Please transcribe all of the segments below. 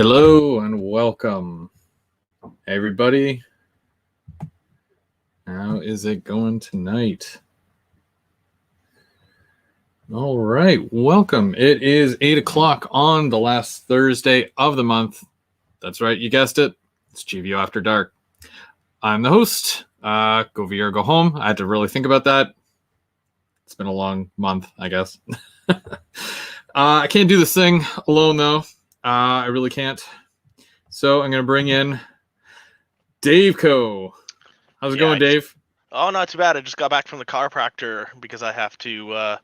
Hello and welcome, everybody. How is it going tonight? All right, welcome. It is 8 o'clock on the last Thursday of the month. That's right, you guessed it. It's GVO After Dark. I'm the host. Go VR, go home. I had to really think about that. It's been a long month, I guess. I can't do this thing alone, though. I really can't. So I'm going to bring in Dave Co. How's it going, Dave? Oh, not too bad. I just got back from the chiropractor because I have to,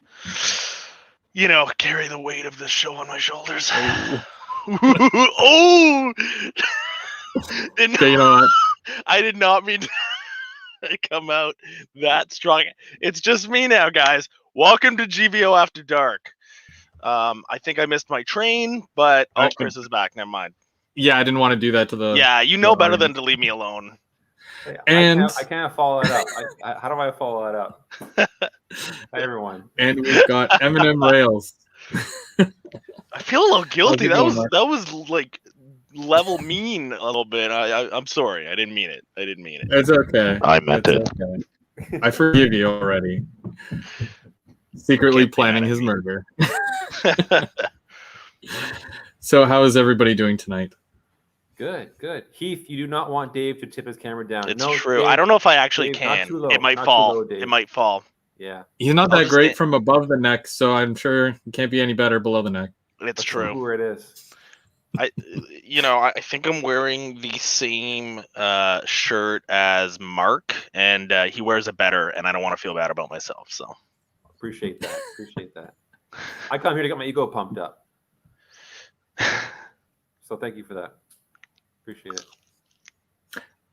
carry the weight of this show on my shoulders. Oh! Okay, you know what? I did not mean to come out that strong. It's just me now, guys. Welcome to GVO After Dark. I think I missed my train, but Chris is back. Never mind. Yeah, I didn't want to do that to the... Yeah, you know better than to leave me alone. And I can't follow it up. How do I follow it up? Hi, everyone. And we've got M&M Rails. I feel a little guilty. That was like level mean a little bit. I'm sorry. I didn't mean it. It's okay. I meant it. Okay. I forgive you already. Secretly planning his murder. So how is everybody doing tonight? Good. Heath, you do not want Dave to tip his camera down. It's true. Dave, I don't know if I actually can. It might fall. It might fall. Yeah. He's not that great from above the neck, so I'm sure it can't be any better below the neck. It's true. Where it is. I think I'm wearing the same shirt as Mark, and he wears it better, and I don't want to feel bad about myself. So appreciate that. I come here to get my ego pumped up. So thank you for that. Appreciate it.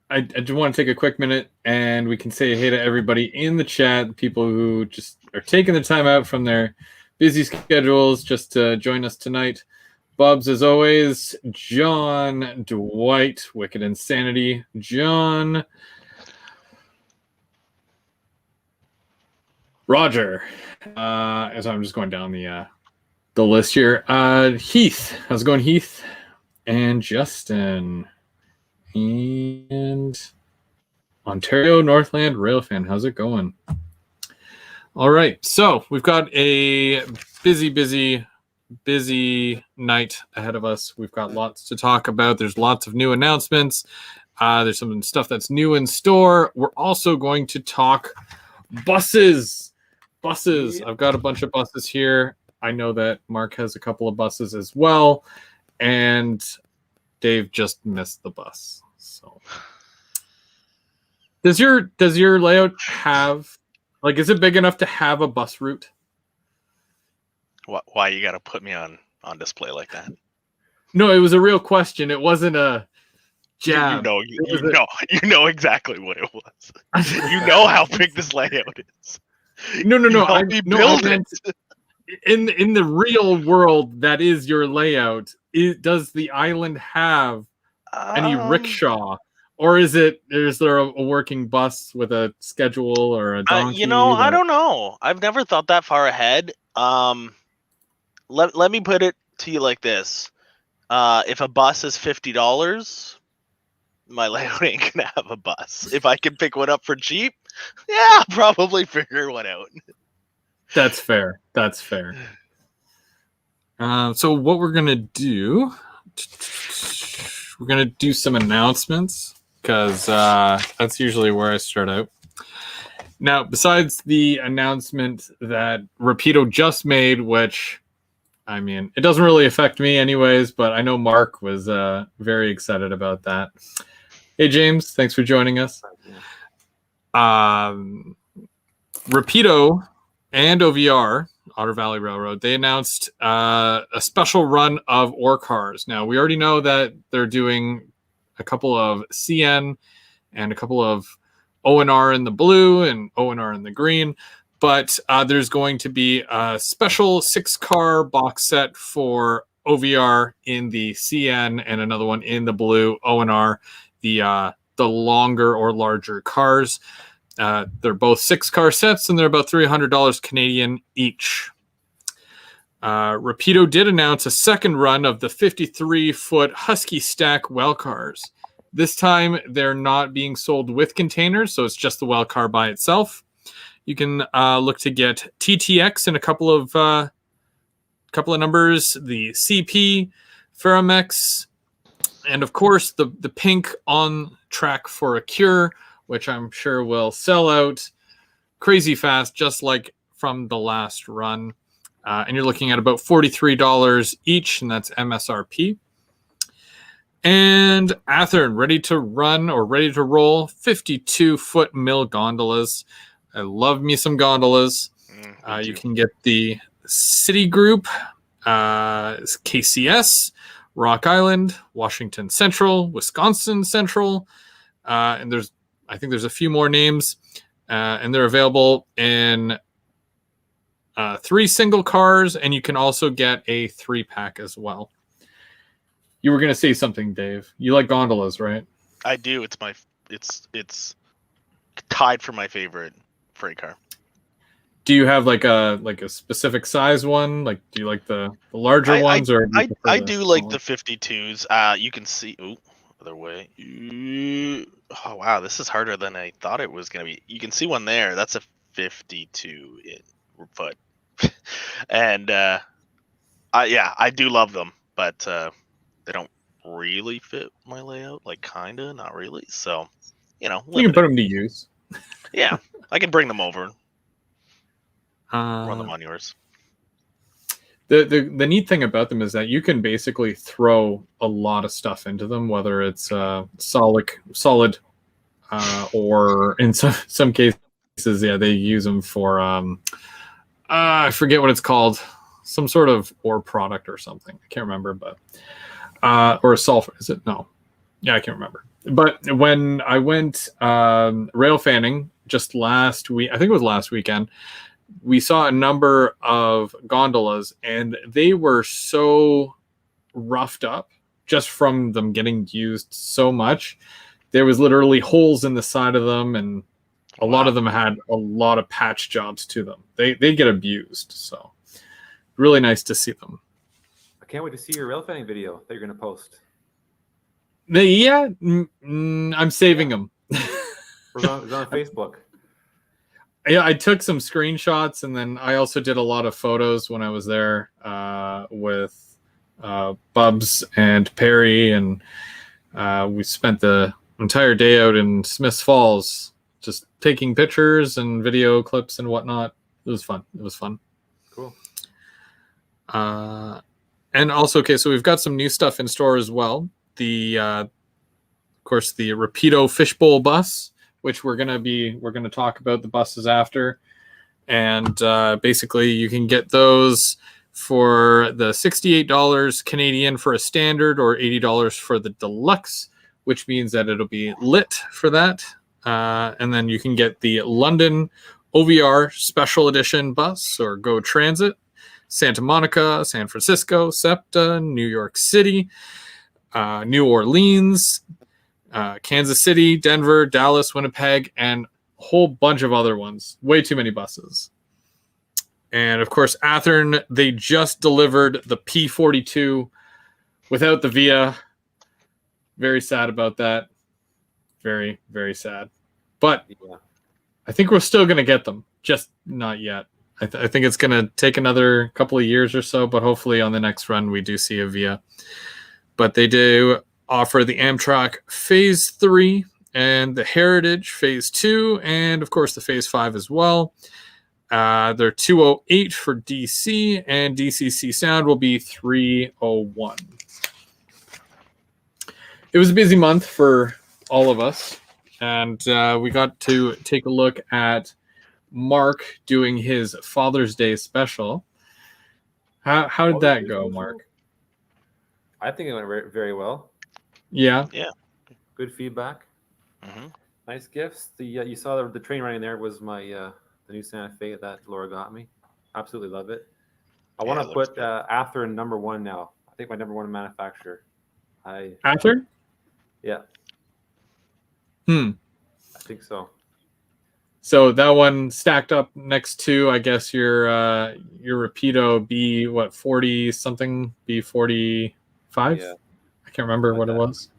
I just want to take a quick minute and we can say hey to everybody in the chat, people who just are taking the time out from their busy schedules just to join us tonight. Bubs, as always, John, Dwight, Wicked Insanity, John, Roger. As I'm just going down the list here. Heath, how's it going, Heath? And Justin. And Ontario Northland Railfan, how's it going? All right, so we've got a busy night ahead of us. We've got lots to talk about. There's lots of new announcements. There's some stuff that's new in store. We're also going to talk buses. I've got a bunch of buses here. I know that Mark has a couple of buses as well. And Dave just missed the bus. So does your layout have, like, is it big enough to have a bus route? Why you got to put me on display like that? No, it was a real question. It wasn't a jab. You know exactly what it was. You know how big this layout is. No. I meant in the real world, that is your layout. Does the island have any rickshaw, or is there a working bus with a schedule or a donkey? I don't know. I've never thought that far ahead. Let me put it to you like this: if a bus is $50, my layout ain't gonna have a bus. If I can pick one up for cheap, yeah, I'll probably figure one out. That's fair. So what we're going to do, we're going to do some announcements because that's usually where I start out. Now, besides the announcement that Rapido just made, which, I mean, it doesn't really affect me anyways, but I know Mark was very excited about that. Hey, James, thanks for joining us. Rapido and OVR, Otter Valley Railroad, they announced a special run of ore cars. Now, we already know that they're doing a couple of CN and a couple of ONR in the blue and ONR in the green, but there's going to be a special 6-car box set for OVR in the CN and another one in the blue ONR, the longer or larger cars. They're both 6-car sets, and they're about $300 Canadian each. Rapido did announce a second run of the 53-foot Husky Stack well cars. This time, they're not being sold with containers, so it's just the well car by itself. You can look to get TTX in a couple of numbers, the CP, Ferromex, and of course the pink on track for a cure, which I'm sure will sell out crazy fast, just like from the last run. And you're looking at about $43 each, and that's MSRP. And Athearn, ready to run or ready to roll 52-foot mill gondolas. I love me some gondolas. You can get the Citigroup, KCS, Rock Island, Washington Central, Wisconsin Central, and I think there's a few more names, and they're available in 3 single cars, and you can also get a 3-pack as well. You were going to say something, Dave. You like gondolas, right? I do. It's tied for my favorite freight car. Do you have like a specific size one? Like, do you like the larger ones, or I do like the 52s. You can see. Ooh, other way. Oh wow, this is harder than I thought it was gonna be. You can see one there. That's a 52 foot, and I do love them, but they don't really fit my layout. Like, kinda, not really. So, you can put them to use. Yeah, I can bring them over. Run them on yours. The neat thing about them is that you can basically throw a lot of stuff into them, whether it's solid, or in some cases, yeah, they use them for I forget what it's called, some sort of ore product or something. I can't remember, but or a sulfur. Is it? No, yeah, I can't remember. But when I went rail fanning just last week, I think it was last weekend, we saw a number of gondolas, and they were so roughed up just from them getting used so much. There was literally holes in the side of them, and a lot of them had a lot of patch jobs to them. They get abused, so really nice to see them. I can't wait to see your rail fanning video that you're going to post. I'm saving them. It's on Facebook. Yeah, I took some screenshots, and then I also did a lot of photos when I was there with Bubs and Perry, and we spent the entire day out in Smiths Falls just taking pictures and video clips and whatnot. It was fun. Cool. And also, okay, so we've got some new stuff in store as well. Of course, the Rapido Fishbowl bus, which we're going to talk about the buses after. And basically you can get those for the $68 Canadian for a standard, or $80 for the deluxe, which means that it'll be lit for that. And then you can get the London OVR Special Edition bus, or Go Transit, Santa Monica, San Francisco, SEPTA, New York City, New Orleans, Kansas City, Denver, Dallas, Winnipeg, and a whole bunch of other ones. Way too many buses. And of course, Athearn, they just delivered the P42 without the VIA. Very sad about that. Very, very sad. But yeah, I think we're still going to get them, just not yet. I think it's going to take another couple of years or so, but hopefully on the next run we do see a VIA. But they do offer the Amtrak Phase 3 and the Heritage Phase 2, and of course the Phase 5 as well. They're $208 for DC, and DCC Sound will be $301. It was a busy month for all of us, and we got to take a look at Mark doing his Father's Day special. How did that go, Mark? I think it went very well. Yeah. Good feedback. Mm-hmm. Nice gifts. You saw the train running there was my the new Santa Fe that Laura got me. Absolutely love it. I want to put Athearn number 1 now. I think my number 1 manufacturer. Athearn? Yeah. I think so. So that one stacked up next to, I guess, your Rapido B, what, 40 something, B45? Yeah. I can't remember Like what that. it was.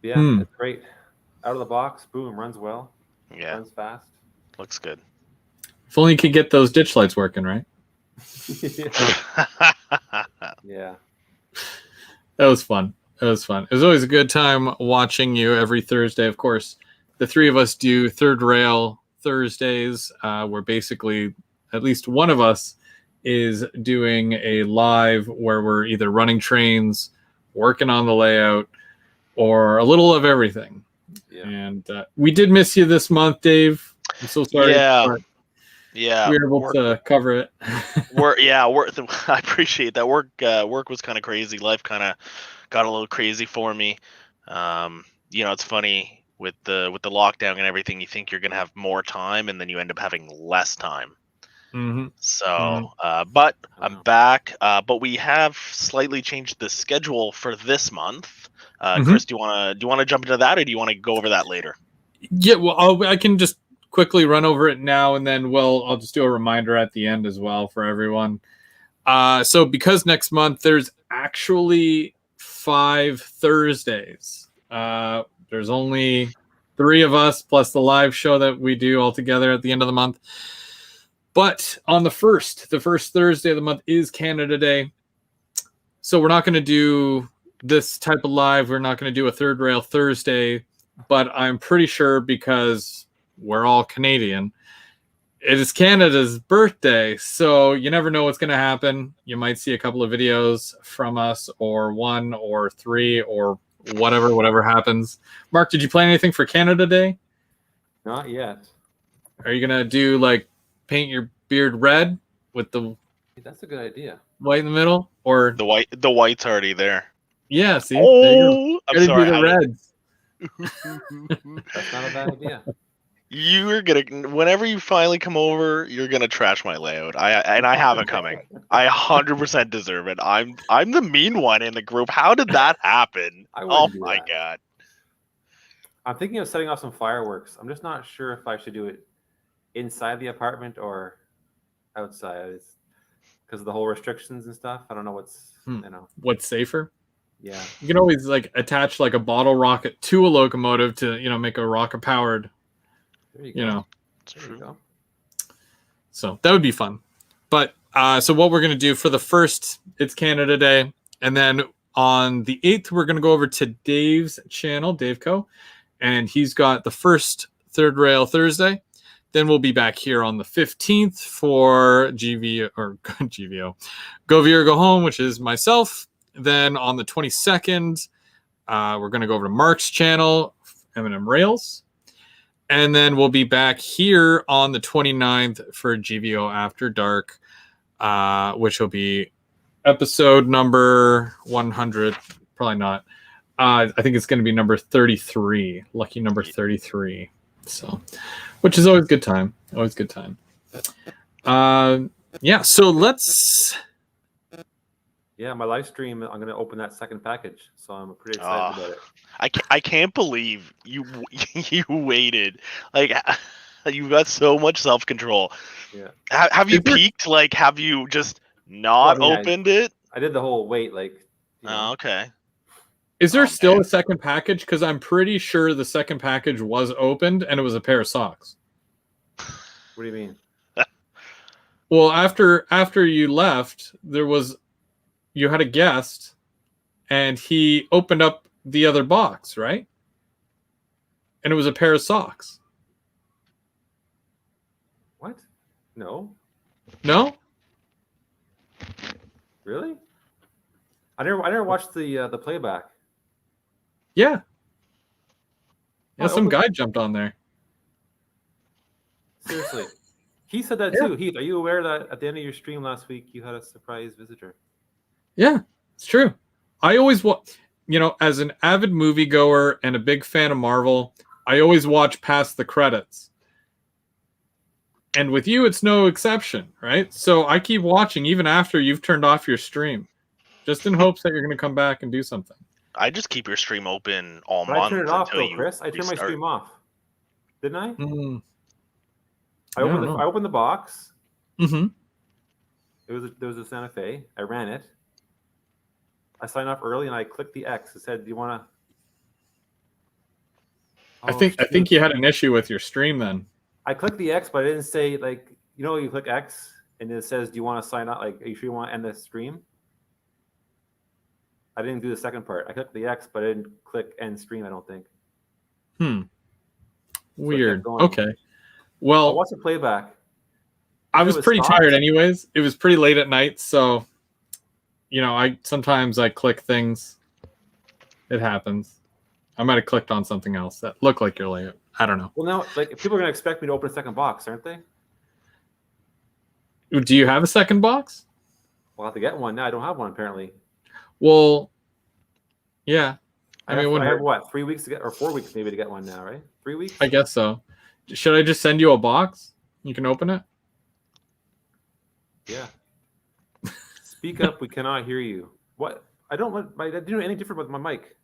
Yeah, it's great. Out of the box, boom, runs well. Yeah, Runs fast. looks good. If only you could get those ditch lights working, right? Yeah. That was fun. It was always a good time watching you every Thursday. Of course, the three of us do Third Rail Thursdays, where basically at least one of us is doing a live where we're either running trains, working on the layout, or a little of everything. Yeah. And we did miss you this month, Dave. I'm so sorry. Yeah. But Yeah, we were able to cover it. I appreciate that. Work was kind of crazy. Life kind of got a little crazy for me. It's funny with the lockdown and everything. You think you're gonna have more time, and then you end up having less time. Mm-hmm. So, but I'm back. But we have slightly changed the schedule for this month. Chris, do you want to jump into that, or do you want to go over that later? Yeah, well, I can just quickly run over it now, and then I'll just do a reminder at the end as well for everyone. So because next month there's actually 5 Thursdays. There's only 3 of us plus the live show that we do all together at the end of the month. But on the first Thursday of the month is Canada Day. So we're not going to do this type of live. We're not going to do a Third Rail Thursday, but I'm pretty sure because we're all Canadian, it is Canada's birthday, so you never know what's going to happen. You might see a couple of videos from us, or 1 or 3 or whatever happens. Mark, did you plan anything for Canada Day? Not yet. Are you going to do like paint your beard red with the That's a good idea. white in the middle, or the white's already there? Yeah, see? Oh, I'm sorry. Do the reds. That's not a bad idea. You're gonna, whenever you finally come over, you're gonna trash my layout. I have it coming. I 100% deserve it. I'm the mean one in the group. How did that happen? Oh my god. I'm thinking of setting off some fireworks. I'm just not sure if I should do it inside the apartment or outside. It's because of the whole restrictions and stuff. I don't know what's safer. Yeah, you can always like attach like a bottle rocket to a locomotive to make a rocket powered. There you go. There you go. So that would be fun. But so what we're gonna do for the first, it's Canada Day, and then on the 8th we're gonna go over to Dave's channel, Dave Co, and he's got the first Third Rail Thursday. Then we'll be back here on the 15th for GVO, Go Veer, Go Home, which is myself. Then on the 22nd, we're going to go over to Mark's channel, M&M Rails. And then we'll be back here on the 29th for GVO After Dark, which will be episode number 100. Probably not. I think it's going to be number 33. Lucky number 33. So, which is always a good time. Always a good time. Yeah, so let's... Yeah, my live stream, I'm going to open that second package, so I'm pretty excited about it. I can't believe you waited. Like, you've got so much self-control. Yeah. Have you peaked? Like, have you just not opened it? I did the whole wait, like... Oh, okay. Is there still a second package? Because I'm pretty sure the second package was opened, and it was a pair of socks. What do you mean? Well, after you left, you had a guest, and he opened up the other box, right? And it was a pair of socks. What? No. No? Really? I never watched the playback. Yeah. Yeah, some guy jumped on there. Seriously. He said that too. Heath, are you aware that at the end of your stream last week you had a surprise visitor? Yeah, it's true. I always as an avid moviegoer and a big fan of Marvel, I always watch past the credits. And with you, it's no exception, right? So I keep watching even after you've turned off your stream, just in hopes that you're going to come back and do something. I just keep your stream open all But month. I turned it off until though, you Chris. I turned my restart. stream off. Didn't I? I opened the box. Mm-hmm. There was a Santa Fe. I ran it. I signed off early and I clicked the X. It said, "Do you want to?" I think you had an issue with your stream then. I clicked the X, but I didn't say like you click X and it says, "Do you want to sign up? Like, are you sure you want to end the stream?" I didn't do the second part. I clicked the X, but I didn't click end stream. I don't think. Weird. So okay. Well, what's the playback? I was pretty tired anyways. It was pretty late at night, so I sometimes click things. It happens. I might have clicked on something else that looked like your layout. I don't know. Well, now, people are going to expect me to open a second box, aren't they? Do you have a second box? We'll have to get one now. I don't have one apparently. Well, yeah. I have what, 3 weeks to get, or 4 weeks maybe to get one now, right? 3 weeks? I guess so. Should I just send you a box? You can open it? Yeah. Speak up. We cannot hear you. What? I didn't do anything different with my mic.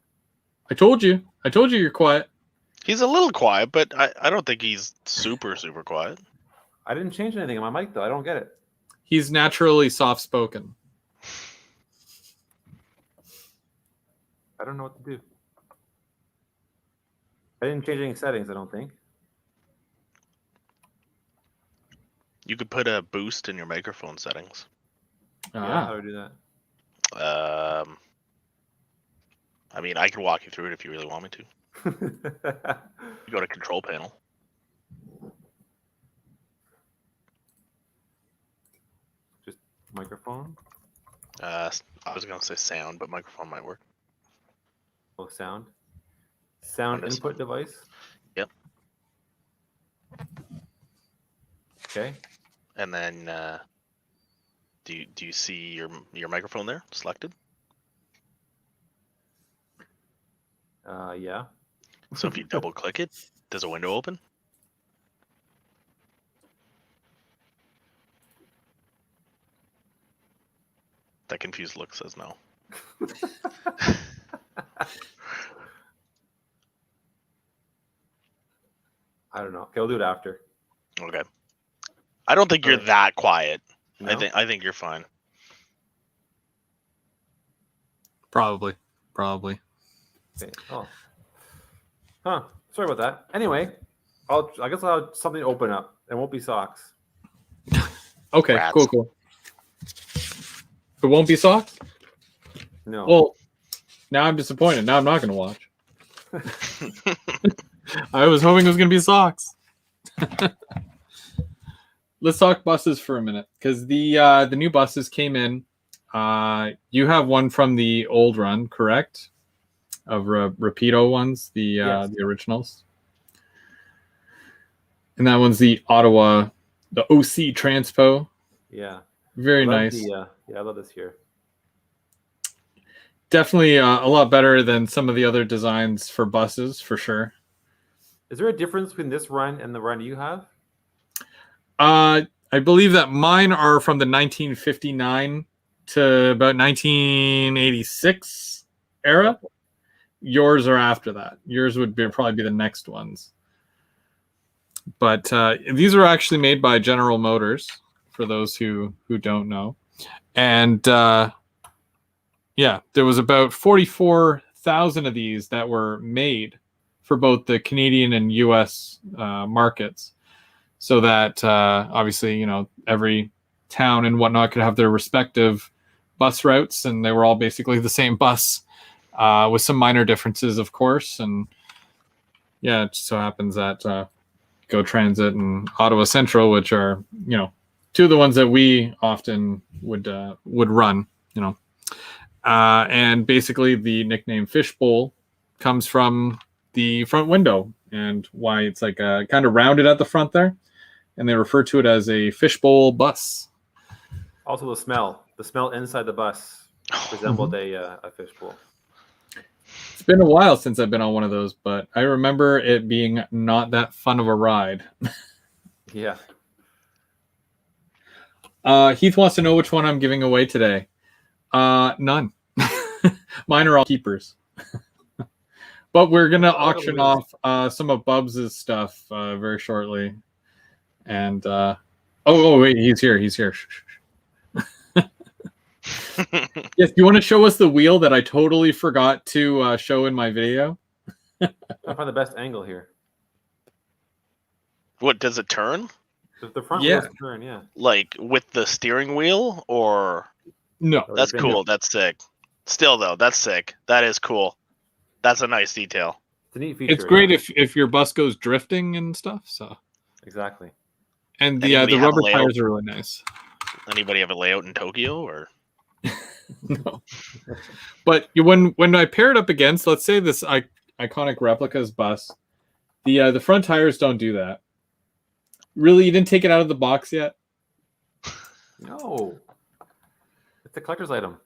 I told you you're quiet. He's a little quiet, but I don't think he's super, super quiet. I didn't change anything on my mic, though. I don't get it. He's naturally soft-spoken. I don't know what to do. I didn't change any settings, I don't think. You could put a boost in your microphone settings. Yeah, how do I do that? I mean, I can walk you through it if you really want me to. You go to control panel. Just microphone? I was going to say sound, but microphone might work. Oh, sound. Sound input device? Yep. Okay. And then do you see your microphone there selected? Yeah. So if you double click it, does a window open? That confused look says no. I don't know. Okay, we'll do it after. Okay. I don't think you're that quiet. No? I think you're fine. Probably. Okay. Oh. Huh. Sorry about that. Anyway, I guess I'll have something to open up. It won't be socks. Okay, Rats. cool. It won't be socks? No. Well, now I'm disappointed. Now I'm not going to watch. I was hoping it was going to be socks. Let's talk buses for a minute, because the new buses came in. You have one from the old run, correct? Of Rapido ones, the originals. And that one's the Ottawa, the OC Transpo. Yeah. Very nice. I love this here. Definitely a lot better than some of the other designs for buses, for sure. Is there a difference between this run and the run you have? I believe that mine are from the 1959 to about 1986 era. Yours are after that. Yours would probably be the next ones. But these are actually made by General Motors, for those who don't know. And there was about 44,000 of these that were made for both the Canadian and U.S. Markets, so that obviously, every town and whatnot could have their respective bus routes, and they were all basically the same bus, with some minor differences, of course. And yeah, it just so happens that Go Transit and Ottawa Central, which are two of the ones that we often would run, and basically the nickname Fishbowl comes from the front window, and why it's like kind of rounded at the front there, and they refer to it as a fishbowl bus. Also, the smell inside the bus resembled a fishbowl. It's been a while since I've been on one of those, but I remember it being not that fun of a ride. Yeah. Heath wants to know which one I'm giving away today. None. Mine are all keepers. But we're gonna auction off some of Bubs' stuff very shortly. And wait, he's here. He's here. Yes, you want to show us the wheel that I totally forgot to show in my video? I find the best angle here. What, does it turn? The front Yeah. wheels turn, yeah. Like with the steering wheel, or? No. That's cool. That's sick. Still though, that's sick. That is cool. That's a nice detail. It's a neat feature. It's great if your bus goes drifting and stuff. So exactly. And the rubber tires are really nice. Anybody have a layout in Tokyo or? No. But when I pair it up against, let's say this iconic replica's bus, the front tires don't do that. Really, you didn't take it out of the box yet? No. It's a collector's item.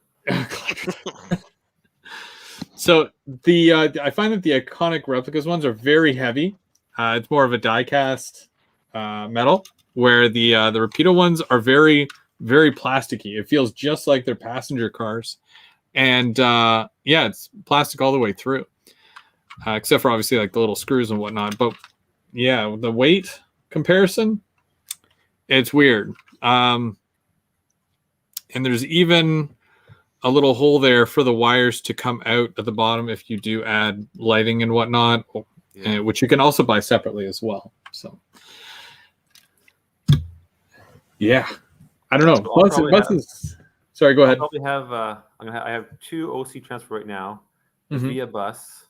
So I find that the iconic replicas ones are very heavy. It's more of a die-cast metal, where the Rapido ones are very, very plasticky. It feels just like they're passenger cars, and it's plastic all the way through, except for obviously like the little screws and whatnot. But yeah, the weight comparison, it's weird. And there's even a little hole there for the wires to come out at the bottom if you do add lighting and whatnot, which you can also buy separately as well. So yeah, I don't know. Buses. Sorry, go ahead. I have 2 OC transfer right now via bus.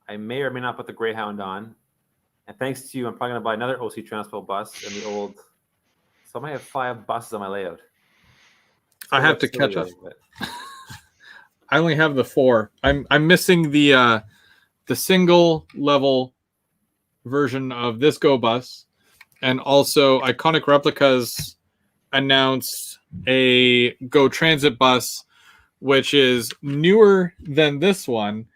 I may or may not put the Greyhound on, and thanks to you, I'm probably going to buy another OC transfer bus in the old. So I might have 5 buses on my layout. I have to catch up. I only have the 4. I'm missing the single level version of this Go bus, and also Iconic Replicas announced a Go Transit bus, which is newer than this one,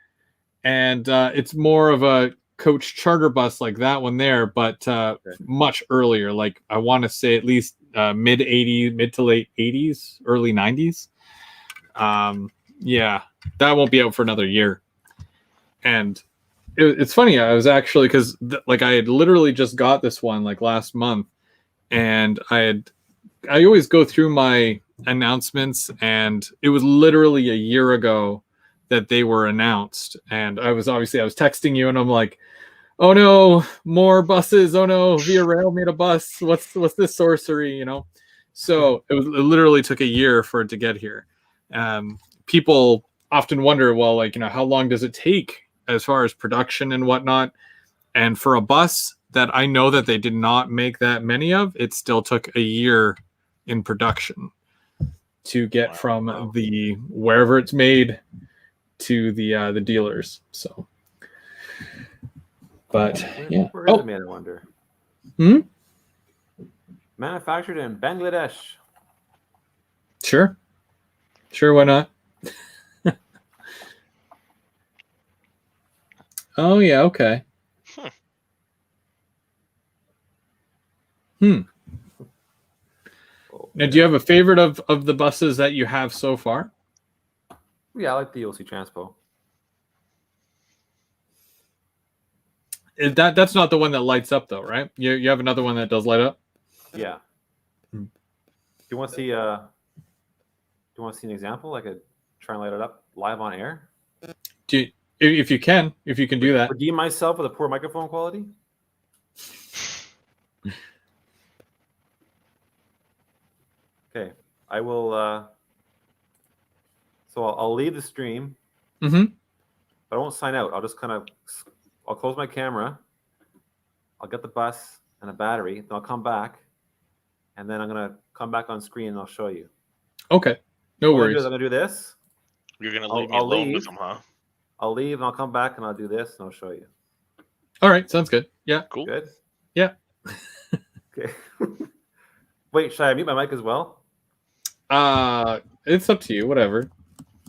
and it's more of a coach charter bus like that one there, but much earlier. Like I want to say at least mid to late 80s, early 90s. Yeah, that won't be out for another year. And it's funny. I was actually, because I had literally just got this one like last month, and I always go through my announcements, and it was literally a year ago that they were announced. And I was texting you, and I'm like, oh no, more buses. Oh no, Via Rail made a bus. What's this sorcery, you know? So it literally took a year for it to get here. People often wonder, well, like, you know, how long does it take as far as production and whatnot? And for a bus that I know that they did not make that many of, it still took a year in production to get from the wherever it's made to the dealers. So, but yeah. Where is it made, I wonder? Manufactured in Bangladesh. Sure, why not? Oh yeah, okay. Now, do you have a favorite of the buses that you have so far? Yeah, I like the OC Transpo. That's not the one that lights up though, right? You have another one that does light up? Yeah. Do you want to see an example? I could try and light it up live on air. If you can do that. Redeem myself with a poor microphone quality. Okay, I will. So I'll leave the stream. But I won't sign out. I'll just I'll close my camera. I'll get the bus and a battery. Then I'll come back, and then I'm gonna come back on screen and I'll show you. Okay, no worries. I'm gonna do this. You're gonna leave me alone with them, huh? I'll leave and I'll come back and I'll do this and I'll show you. All right, sounds good. Yeah. Cool. Good. Yeah. Okay. Wait, should I mute my mic as well? It's up to you. Whatever.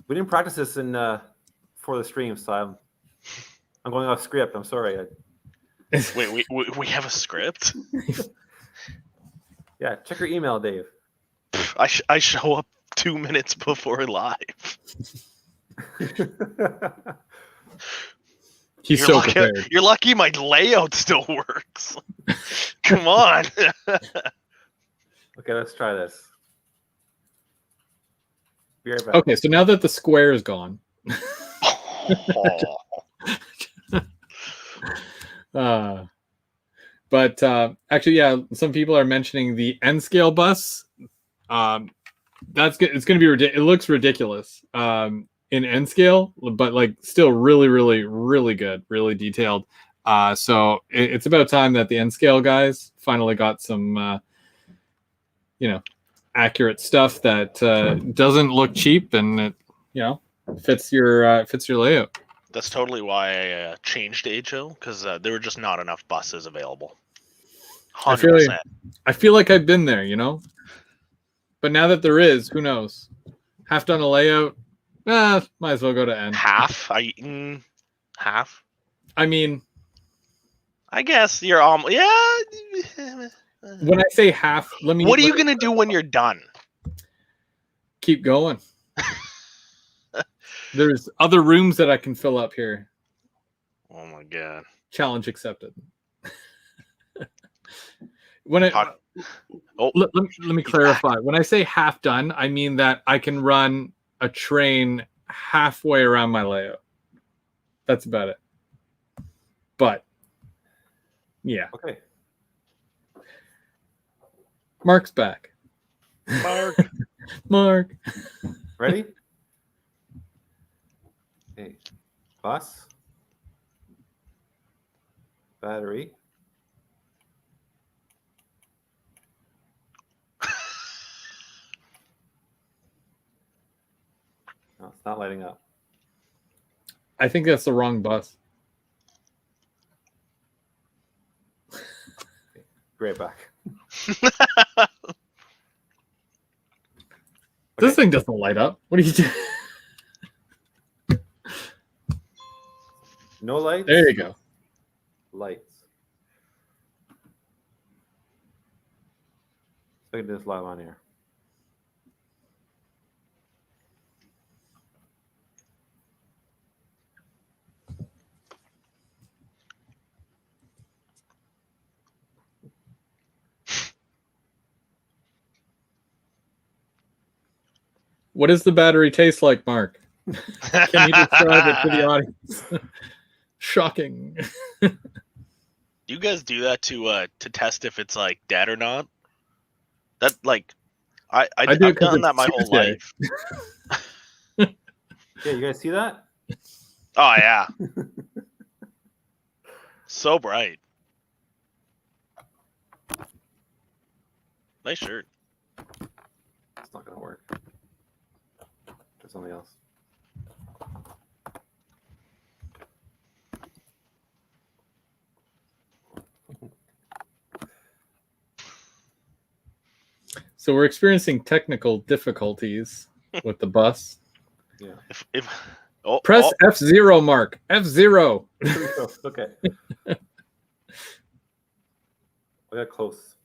We didn't practice this for the stream, so I'm going off script. I'm sorry. Wait, we have a script? Yeah, check your email, Dave. I show up 2 minutes before live. He's You're so lucky, prepared. you're lucky my layout still works. Come on. Okay, let's try this. Be right back. Okay, so now that the square is gone, but actually, yeah, some people are mentioning the N scale bus. That's good. It's going to be ridiculous. It looks ridiculous in N scale, but like still really, really, really good, really detailed. So it's about time that the N scale guys finally got some, accurate stuff that doesn't look cheap and it, fits your layout. That's totally why I changed HO, because there were just not enough buses available. 100%. I feel like I've been there, but now that there is, who knows? Half done a layout, might as well go to N. Half? Half? I mean, I guess you're almost. Yeah. When I say half, What are you gonna do when you're done? Keep going. There's other rooms that I can fill up here. Oh my god! Challenge accepted. Let me clarify. When I say half done, I mean that I can run a train halfway around my layout. That's about it. But yeah. Okay. Mark's back. Mark. Ready? Okay. Bus. Battery. No, it's not lighting up. I think that's the wrong bus. Okay. Be right back. This thing doesn't light up. What are you doing? No lights? There you go. Lights. So I can do this live on here. What does the battery taste like, Mark? Can you describe it to the audience? Shocking. You guys do that to test if it's like dead or not? That like, I've done that my whole life. Yeah, you guys see that? Oh yeah. So bright. Nice shirt. It's not gonna work. Try something else. So we're experiencing technical difficulties with the bus. Yeah. Press F0, Mark. F0. Okay. I got close.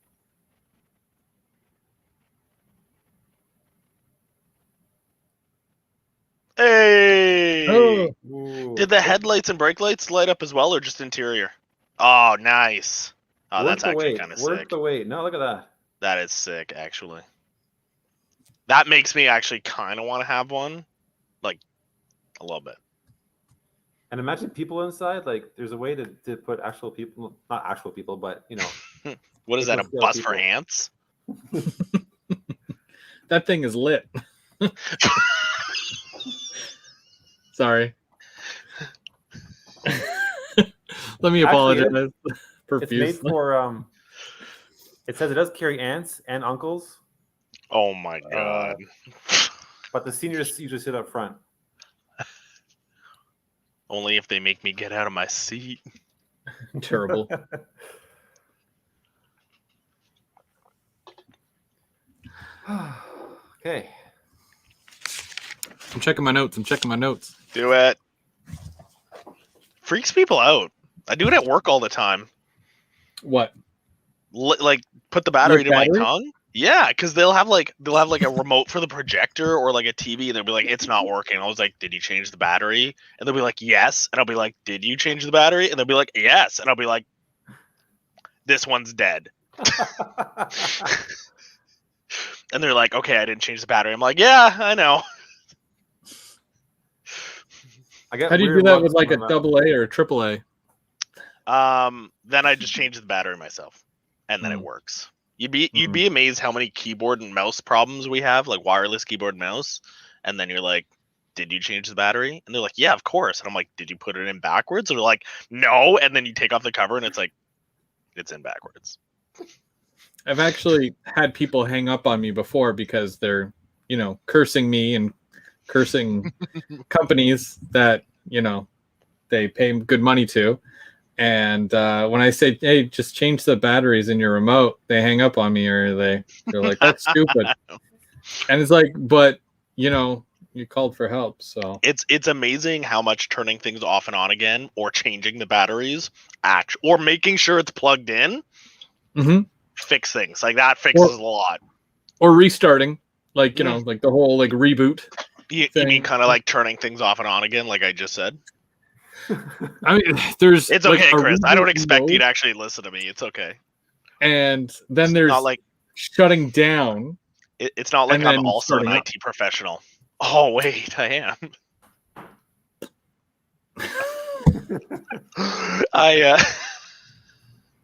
Hey! Oh. Did the headlights and brake lights light up as well, or just interior? Oh, nice. Oh, that's actually kind of sick. Worth the wait. No, look at that. That is sick, actually. That makes me actually kind of want to have one, like a little bit. And imagine people inside. Like, there's a way to put actual people, not actual people, but What is that? A bus people. For ants? That thing is lit. Sorry. Let me apologize profusely. It's made for it says it does carry aunts and uncles. Oh my god. But the seniors usually sit up front. Only if they make me get out of my seat. Terrible. Okay. I'm checking my notes. Do it. Freaks people out. I do it at work all the time. What? Like put the battery to my tongue? Yeah, because they'll have like a remote for the projector or like a TV, and they'll be like, "It's not working." I was like, "Did you change the battery?" And they'll be like, "Yes." And I'll be like, "Did you change the battery?" And they'll be like, "Yes." And I'll be like, "This one's dead." And they're like, "Okay, I didn't change the battery." I'm like, "Yeah, I know." How do you do that with like a AA or a AAA? Then I just change the battery myself, and then it works. You'd be amazed how many keyboard and mouse problems we have, like wireless keyboard and mouse. And then you're like, "Did you change the battery?" And they're like, "Yeah, of course." And I'm like, "Did you put it in backwards?" And they're like, "No." And then you take off the cover, and it's like, it's in backwards. I've actually had people hang up on me before because they're, cursing me and cursing companies that, they pay good money to. And when I say, "Hey, just change the batteries in your remote," they hang up on me, or they're like, "That's stupid." And it's like, but you called for help, so It's amazing how much turning things off and on again, or changing the batteries, or making sure it's plugged in, fix things. Like that fixes a lot. Or restarting, like like the whole like reboot. You mean kind of like turning things off and on again, like I just said? I mean, there's it's okay, Chris. I don't expect you to actually listen to me. It's okay. And then there's not like shutting down. It's not like I'm also an IT professional. Oh wait, I am.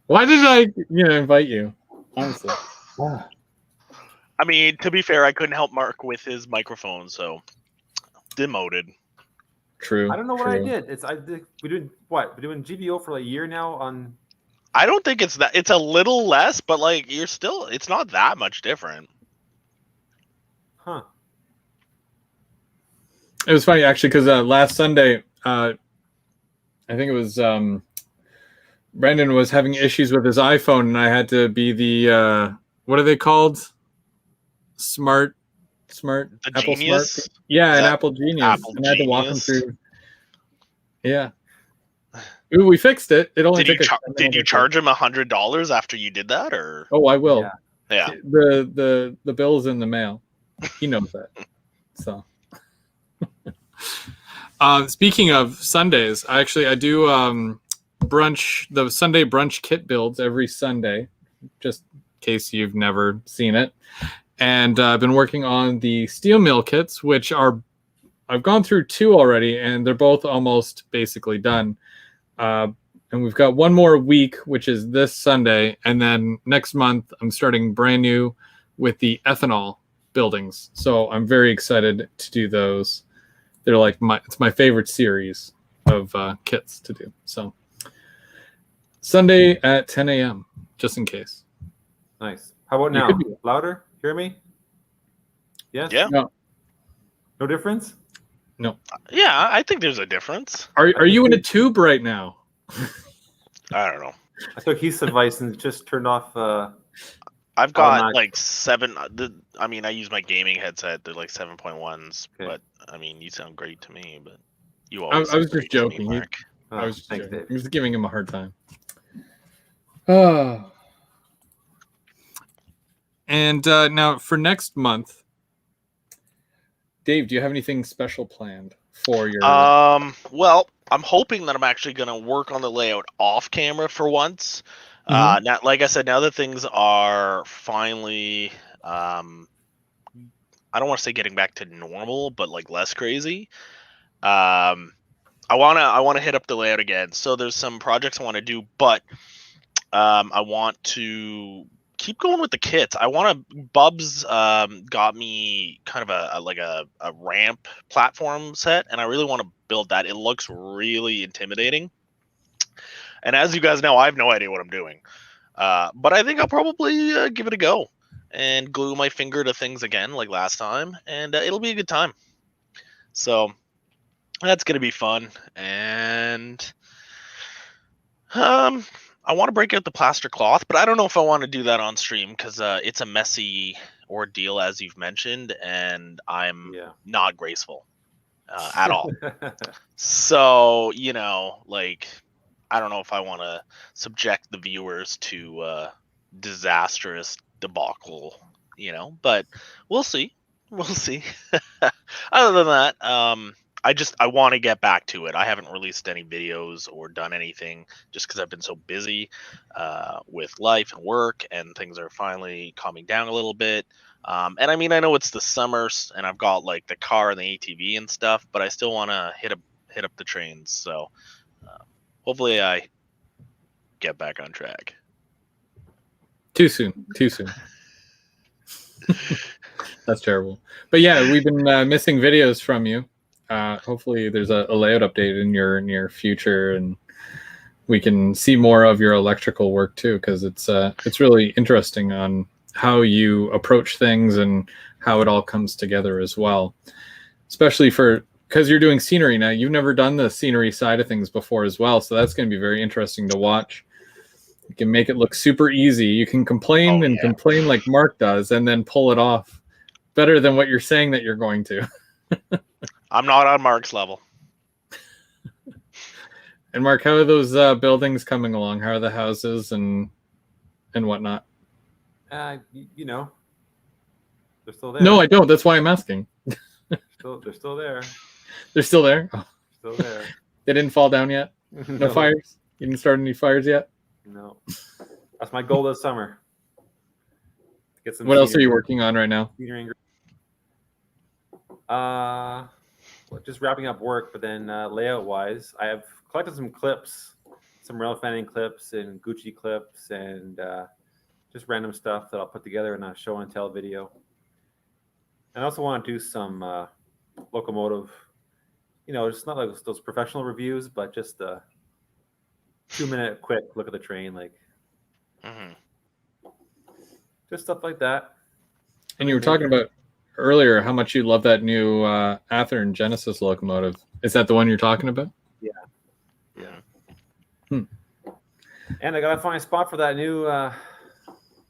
Why did I invite you? Honestly. I mean, to be fair, I couldn't help Mark with his microphone, so demoted. True. I don't know what I did. We're doing GVO for like a year now on. I don't think it's that. It's a little less, but like it's not that much different. Huh. It was funny actually because last Sunday, I think it was Brandon was having issues with his iPhone, and I had to be the what are they called? Smart the Apple Genius? Smart. Yeah, an Apple Genius. And I had to walk him through. Yeah. Ooh, we fixed it. It only did you charge him $100 after you did that, or? Oh, I will. Yeah. The bill's in the mail. He knows that. So. Speaking of Sundays, I do brunch, the Sunday brunch kit builds every Sunday, just in case you've never seen it. And I've been working on the steel mill kits, which I've gone through 2 already, and they're both almost basically done. And we've got one more week, which is this Sunday. And then next month, I'm starting brand new with the ethanol buildings. So I'm very excited to do those. They're like it's my favorite series of kits to do. So Sunday at 10 a.m., just in case. Nice. How about now? Louder? Hear me? Yes? Yeah. No difference? No. Yeah, I think there's a difference. Are you in a tube right now? I don't know. I took Heath's advice and just turned off. I've got like 7. I mean, I use my gaming headset. They're like 7.1s, but I mean, you sound great to me. But you always. I was just joking. Me, Mark. I was just giving him a hard time. And now for next month, Dave, do you have anything special planned for your? Well, I'm hoping that I'm actually going to work on the layout off camera for once. Now, like I said, now that things are finally, I don't want to say getting back to normal, but like less crazy. I want to hit up the layout again. So there's some projects I want to do, but I want to keep going with the kits. Bubs got me kind of a ramp platform set, and I really want to build that. It looks really intimidating. And as you guys know, I have no idea what I'm doing. But I think I'll probably give it a go and glue my finger to things again like last time, and it'll be a good time. So that's going to be fun. And I want to break out the plaster cloth, but I don't know if I want to do that on stream because it's a messy ordeal, as you've mentioned, and I'm not graceful at all. So, like, I don't know if I want to subject the viewers to disastrous debacle but we'll see. We'll see. Other than that, I want to get back to it. I haven't released any videos or done anything just because I've been so busy with life and work, and things are finally calming down a little bit. And I mean, I know it's the summer, and I've got like the car and the ATV and stuff, but I still want to hit up the trains. So hopefully, I get back on track. Too soon. That's terrible. But yeah, we've been missing videos from you. Hopefully there's a layout update in your near future, and we can see more of your electrical work too, because it's really interesting on how you approach things and how it all comes together as well. Especially because you're doing scenery now. You've never done the scenery side of things before as well, so that's going to be very interesting to watch. You can make it look super easy. You can complain complain like Mark does, and then pull it off better than what you're saying that you're going to. I'm not on Mark's level. And Mark, how are those buildings coming along? How are the houses and whatnot? They're still there. No, I don't. That's why I'm asking. They're still there. They're still there? Oh. Still there. They didn't fall down yet? No fires? You didn't start any fires yet? No. That's my goal this summer. Get some. What else are you working on right now? Just wrapping up work, but then layout-wise, I have collected some clips, some rail fanning clips and Gucci clips, and just random stuff that I'll put together in a show and tell video. And I also want to do some locomotive, it's not like those professional reviews, but just a 2-minute quick look at the train, just stuff like that. And you were talking about earlier how much you love that new Athearn Genesis locomotive. Is that the one you're talking about? Yeah. And I gotta find a spot for that new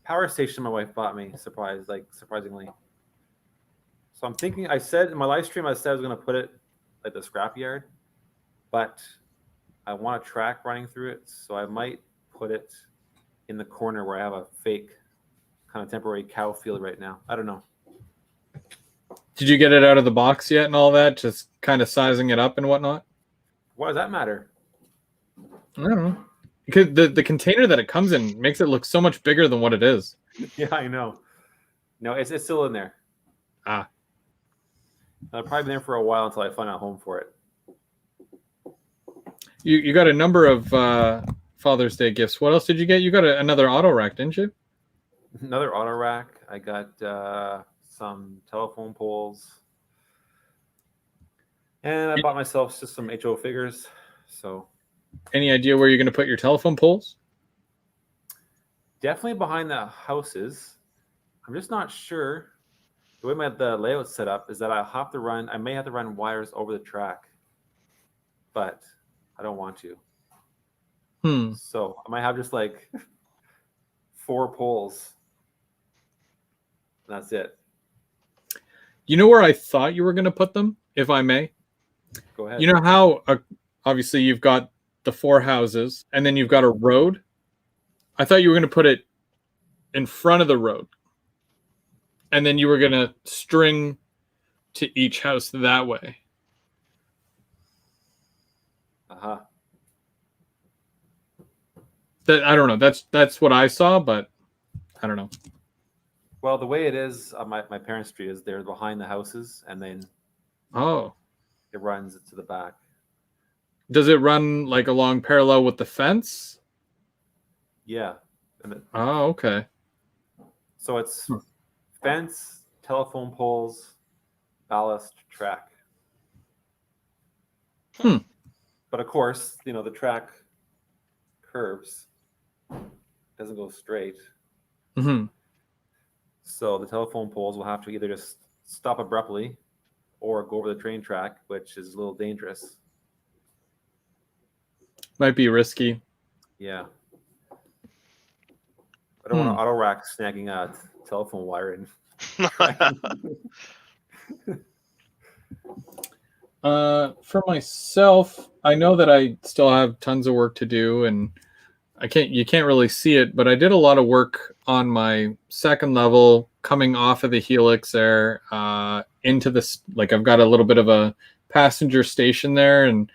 power station my wife bought me. Surprisingly. So I'm thinking. I said in my live stream, I was gonna put it at the scrapyard, but I want a track running through it, so I might put it in the corner where I have a fake kind of temporary cow field right now. I don't know. Did you get it out of the box yet and all that? Just kind of sizing it up and whatnot? Why does that matter? I don't know. Because the container that it comes in makes it look so much bigger than what it is. Yeah, I know. No, it's still in there. I'll probably be there for a while until I find a home for it. You got a number of Father's Day gifts. What else did you get? You got another auto rack, didn't you? Another auto rack. I got some telephone poles. And I bought myself just some HO figures. So, any idea where you're going to put your telephone poles? Definitely behind the houses. I'm just not sure. The way the layout's set up is that I may have to run wires over the track, but I don't want to. So I might have just like 4 poles. That's it. You know where I thought you were going to put them, if I may? Go ahead. You know how obviously you've got the 4 houses and then you've got a road? I thought you were going to put it in front of the road. And then you were going to string to each house that way. That I don't know. That's what I saw, but I don't know. Well, the way it is on my parents' street is they're behind the houses, and then it runs to the back. Does it run like along parallel with the fence? Yeah. Okay. So it's fence, telephone poles, ballast, track. But of course, the track curves. Doesn't go straight. So the telephone poles will have to either just stop abruptly or go over the train track, which is a little dangerous. Might be risky. Yeah. I don't want an auto rack snagging a telephone wire in. For myself, I know that I still have tons of work to do, and you can't really see it, but I did a lot of work on my second level, coming off of the helix there, into this, like I've got a little bit of a passenger station there, and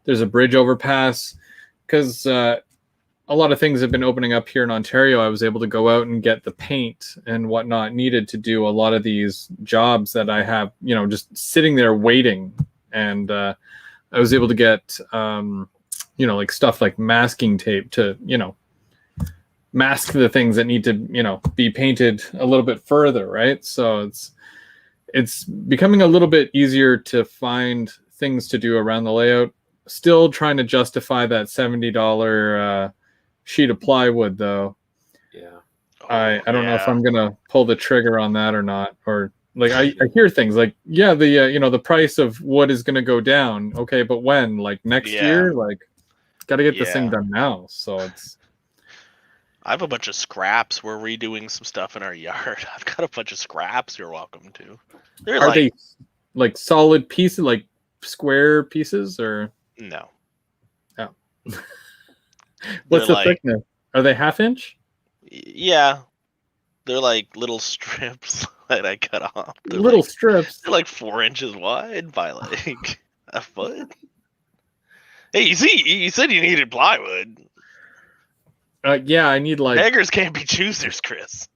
there's a bridge overpass because a lot of things have been opening up here in Ontario. I was able to go out and get the paint and whatnot needed to do a lot of these jobs that I have, you know, just sitting there waiting. And I was able to get, you know, like stuff like masking tape to, you know, mask the things that need to, you know, be painted a little bit further, right? So it's becoming a little bit easier to find things to do around the layout. Still trying to justify that $70 sheet of plywood, though. Yeah. I don't know if I'm gonna pull the trigger on that or not. Or like I hear things like, yeah, the you know, the price of wood is gonna go down. Okay, but when? Like next year? Like, got to get this thing done now. So it's. I have a bunch of scraps. We're redoing some stuff in our yard. I've got a bunch of scraps. You're welcome to. Are they like solid pieces, like square pieces, or no? Oh. What's the thickness? Are they half-inch? Yeah, they're like little strips that I cut off. They're little strips. They're like 4 inches wide by like a foot. Hey, you said you needed plywood. Yeah, I need like. Beggars can't be choosers, Chris.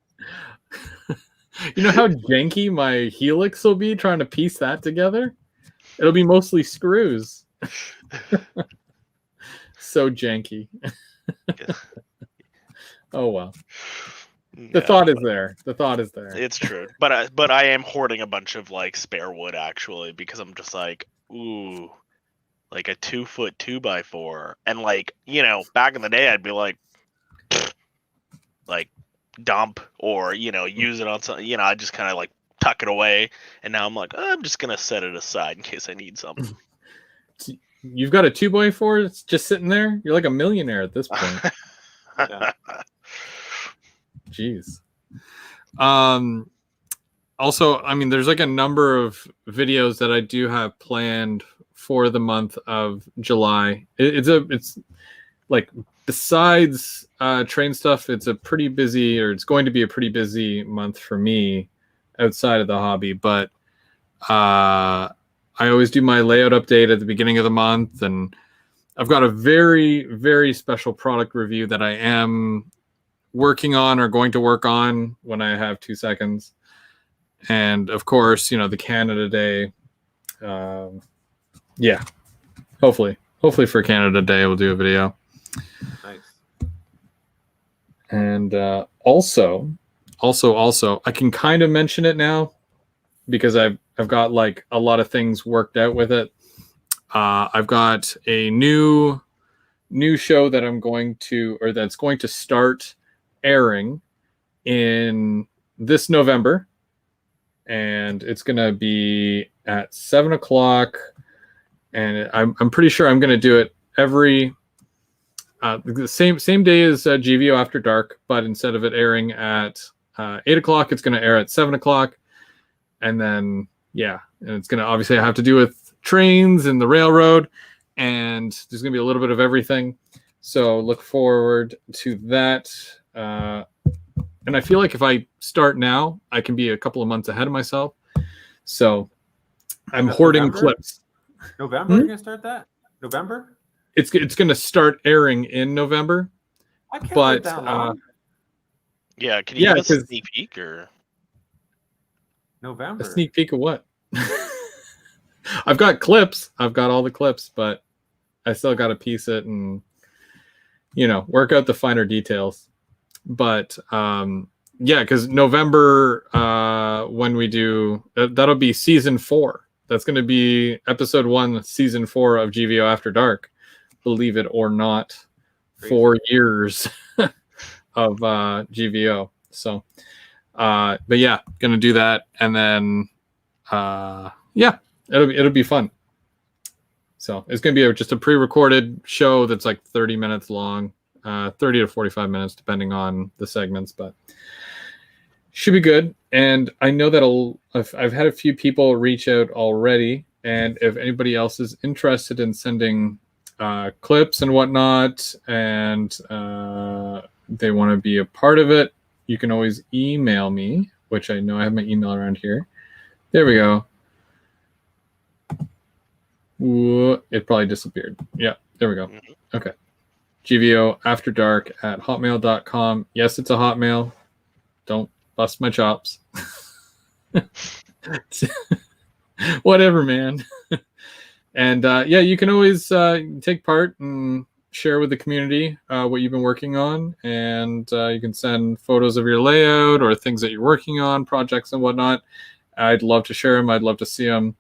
You know how janky my helix will be trying to piece that together? It'll be mostly screws. So janky. Oh well. The thought is there. The thought is there. It's true, but I am hoarding a bunch of like spare wood actually, because I'm just like, ooh, like a 2-foot 2x4, and like, you know, back in the day I'd be like dump, or, you know, use it on something, you know, I just kind of like tuck it away, and now I'm like, oh, I'm just gonna set it aside in case I need something. You've got a 2x4 that's just sitting there? You're like a millionaire at this point. Jeez. Also, I mean, there's like a number of videos that I do have planned for the month of July. It's like, besides train stuff, it's a pretty busy, or it's going to be a pretty busy month for me outside of the hobby. But I always do my layout update at the beginning of the month, and I've got a very, very special product review that I am working on, or going to work on, when I have 2 seconds. And of course, you know, the Canada Day. Yeah, hopefully for Canada Day we'll do a video. Nice. And also, I can kind of mention it now because I've got like a lot of things worked out with it. I've got a new show that I'm going to, or that's going to start airing in this November, and it's going to be at 7:00, and I'm pretty sure I'm going to do it every the same day as GVO After Dark, but instead of it airing at 8:00, it's going to air at 7:00, and then and it's going to obviously have to do with trains and the railroad, and there's going to be a little bit of everything. So look forward to that. And I feel like if I start now, I can be a couple of months ahead of myself. So I'm hoarding clips. November? You're going to start that? November? It's going to start airing in November. I can't wait that long. Yeah, can you give us a sneak peek, or November? A sneak peek of what? I've got clips. I've got all the clips, but I still got to piece it and, you know, work out the finer details. But because November, when we do, that'll be season 4. That's going to be episode 1, season 4 of GVO After Dark. Believe it or not, 4 years of GVO. So, but yeah, gonna do that, and then it'll be fun. So it's gonna be just a pre-recorded show that's like 30 minutes long, 30 to 45 minutes depending on the segments, but should be good. And I know that I've had a few people reach out already, and if anybody else is interested in sending clips and whatnot, and they want to be a part of it, you can always email me, which I know I have my email around here. There we go. Ooh, it probably disappeared. Yeah, there we go. Okay. GVO After Dark at hotmail.com. Yes, it's a Hotmail. Don't bust my chops. Whatever, man. And yeah, you can always take part and share with the community what you've been working on. And you can send photos of your layout or things that you're working on, projects and whatnot. I'd love to share them. I'd love to see them.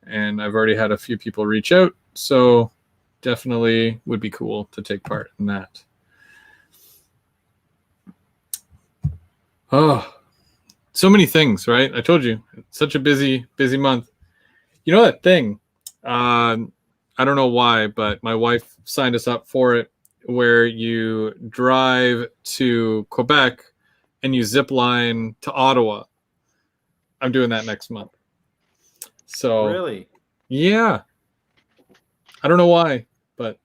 And I've already had a few people reach out. So definitely would be cool to take part in that. Oh, so many things, right? I told you, it's such a busy month. You know that thing? I don't know why, but my wife signed us up for it, where you drive to Quebec and you zip line to Ottawa. I'm doing that next month. So Really? Yeah. I don't know why, but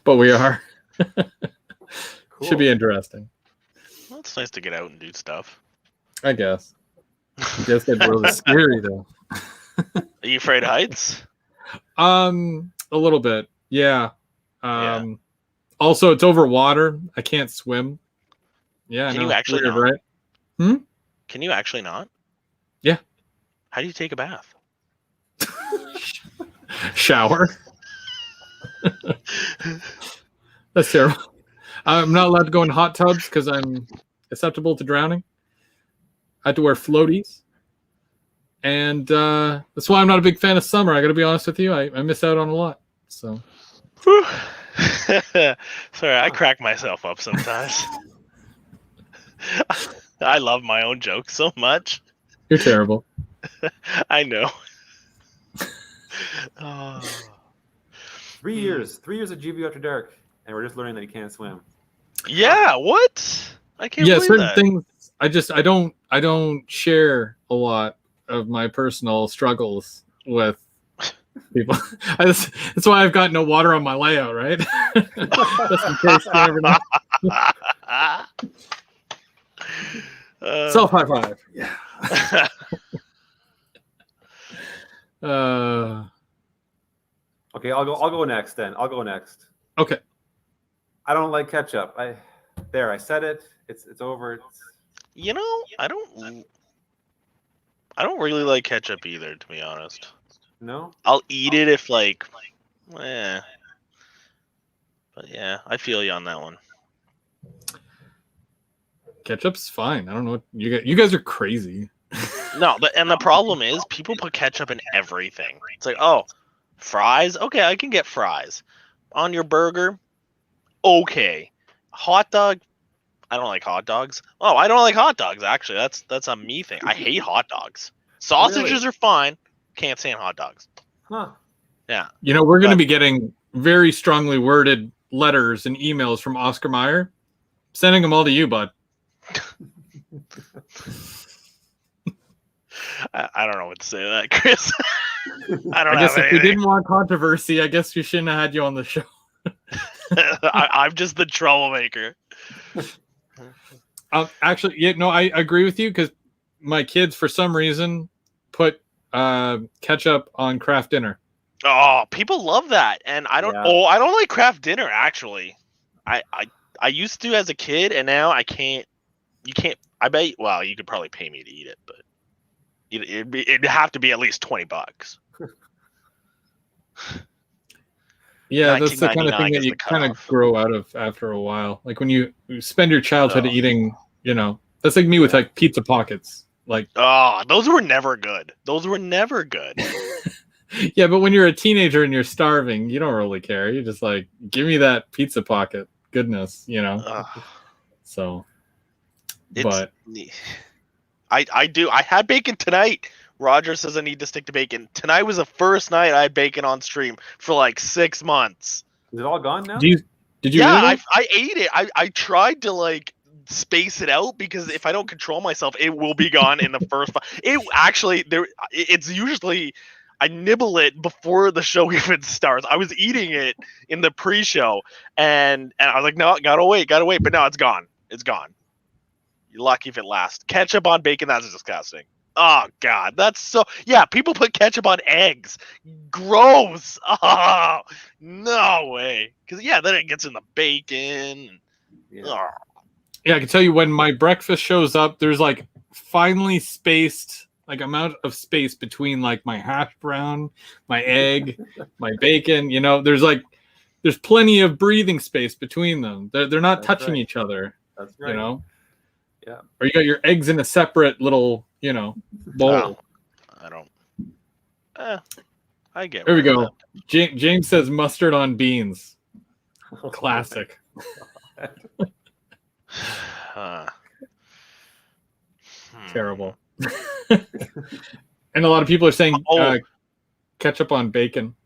but we are. Cool. Should be interesting. Well, it's nice to get out and do stuff. I guess. I guess that was scary though. Are you afraid of heights? A little bit. Yeah. Yeah. Also it's over water. I can't swim. Yeah. Can no, you actually weird, not? right? Can you actually not? Yeah. How do you take a bath? Shower. That's terrible. I'm not allowed to go in hot tubs because I'm susceptible to drowning. I have to wear floaties. And that's why I'm not a big fan of summer. I got to be honest with you. I miss out on a lot. So. Sorry, I crack myself up sometimes. I love my own jokes so much. You're terrible. I know. Oh. 3 years. 3 years of GVO After Dark, and we're just learning that he can't swim. Yeah, what? I can't Yeah, believe certain that. things I don't share a lot of my personal struggles with people. That's why I've got no water on my layout, right? Just in case you never know. Self high five. Yeah. Okay, I'll go next then. I'll go next. Okay. I don't like ketchup. I said it. It's over. You know, I don't really like ketchup either, to be honest. No? I'll eat it if like, eh. But yeah, I feel you on that one. Ketchup's fine. I don't know what you guys are crazy. No, and the problem is people put ketchup in everything. It's like, oh, fries? Okay, I can get fries. On your burger? Okay. Hot dog? I don't like hot dogs. Oh, I don't like hot dogs, actually. That's a me thing. I hate hot dogs. Sausages are fine. Can't stand hot dogs. Huh. Yeah. You know, we're going to be getting very strongly worded letters and emails from Oscar Mayer. Sending them all to you, bud. I don't know what to say to that, Chris. I guess if we didn't want controversy, I guess we shouldn't have had you on the show. I'm just the troublemaker. Actually, yeah, no, I agree with you because my kids, for some reason, put ketchup on Kraft dinner. Oh, people love that, and I don't. Yeah. Oh, I don't like Kraft dinner. Actually, I used to as a kid, and now I can't. You can't. I bet. Well, you could probably pay me to eat it, but it'd have to be at least $20. Yeah, that's the kind of thing that you kind of grow out of after a while. Like when you spend your childhood eating, you know, that's like me with like pizza pockets. Like, oh, those were never good. Those were never good. Yeah, but when you're a teenager and you're starving, you don't really care. You're just like, give me that pizza pocket. Goodness, you know. So, but I do. I had bacon tonight. Roger says I need to stick to bacon. Tonight was the first night I had bacon on stream for like 6 months. Is it all gone now? Did you? Yeah, really? I ate it. I tried to like space it out because if I don't control myself, it will be gone in the first. It's usually I nibble it before the show even starts. I was eating it in the pre-show, and I was like, no, gotta wait. But now it's gone. It's gone. You're lucky if it lasts. Ketchup on bacon, that's disgusting. Oh God, that's so. Yeah, people put ketchup on eggs. Gross. Oh no way. Because then it gets in the bacon. Yeah. Oh. Yeah, I can tell you when my breakfast shows up, there's like finely spaced like amount of space between like my hash brown, my egg, my bacon. There's plenty of breathing space between them. They're not touching each other. That's right. Yeah. Or you got your eggs in a separate little, bowl. I don't. I get. There we go. James says mustard on beans. Classic. Terrible. And a lot of people are saying ketchup on bacon.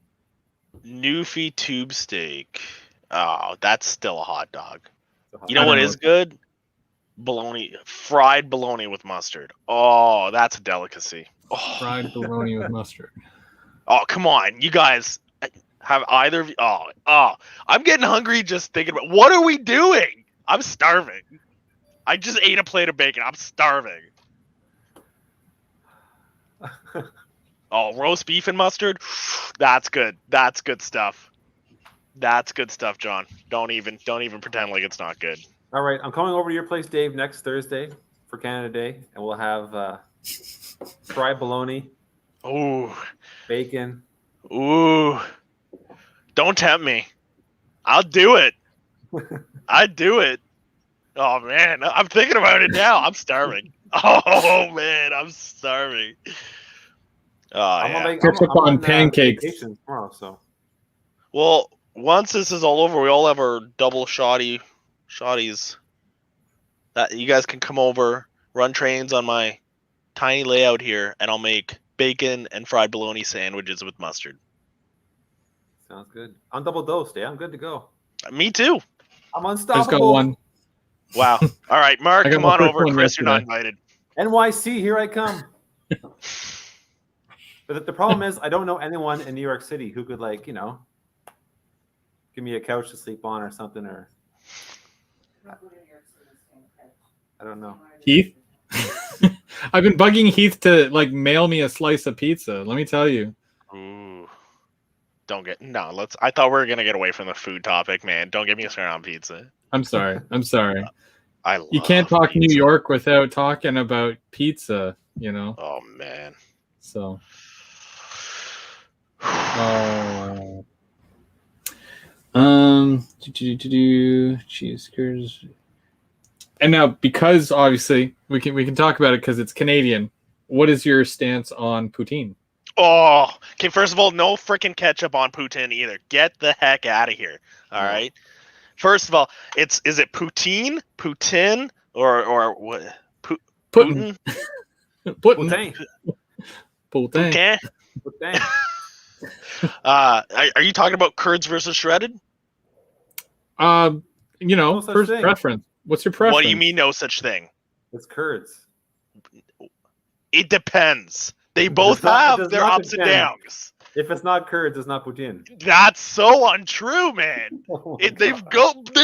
Newfie tube steak. Oh, that's still a hot dog. You know what is good? Bologna, fried bologna with mustard. Oh, that's a delicacy. Oh. Fried bologna with mustard. Oh, come on, you guys. Have either of you? Oh, I'm getting hungry just thinking about what are we doing? I'm starving. I just ate a plate of bacon. I'm starving. Oh, roast beef and mustard. That's good. That's good stuff. That's good stuff, John. Don't even pretend like it's not good. All right, I'm coming over to your place, Dave, next Thursday for Canada Day, and we'll have fried bologna. Ooh. Bacon. Ooh. Don't tempt me. I'll do it. I'd do it. Oh, man. I'm thinking about it now. I'm starving. Oh, man. I'm starving. Oh, I'm on pancakes. Tomorrow, so. Well, once this is all over, we all have our double shotties. That you guys can come over, run trains on my tiny layout here, and I'll make bacon and fried bologna sandwiches with mustard. Sounds good. I'm double dosed, I'm good to go. Me too. I'm unstoppable. Just got one. Wow. All right, Mark, come on over. Chris, you're not invited. NYC, here I come. But the problem is, I don't know anyone in New York City who could, give me a couch to sleep on or something, or I don't know. Heath? I've been bugging Heath to mail me a slice of pizza. Let me tell you. Ooh. I thought we were gonna get away from the food topic, man. Don't get me started on pizza. I'm sorry. You can't talk pizza. New York without talking about pizza, Oh man. So cheese curds. And now, because obviously we can talk about it because it's Canadian. What is your stance on poutine? Oh, okay. First of all, no freaking ketchup on poutine either. Get the heck out of here. All right. First of all, is it poutine, or what? Putin. Putin. Are you talking about curds versus shredded? First preference. What's your preference? What do you mean, no such thing? It's curds. It depends. They both have their ups and downs. If it's not curds, it's not poutine. That's so untrue, man. They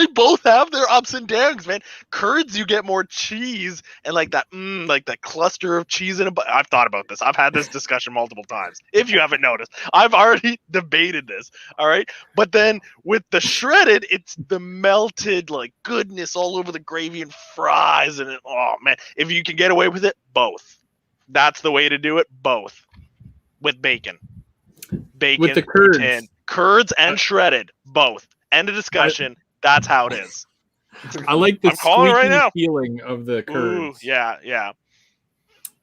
both have their ups and downs, man. Curds, you get more cheese and that cluster of cheese in a. I've thought about this. I've had this discussion multiple times. If you haven't noticed, I've already debated this. All right, but then with the shredded, it's the melted goodness all over the gravy and fries, and oh man, if you can get away with it, both. That's the way to do it. Both with bacon. With the curds. Curds and shredded, both. End of discussion. That's how it is. I like the squeaky feeling of the curds. Ooh, yeah.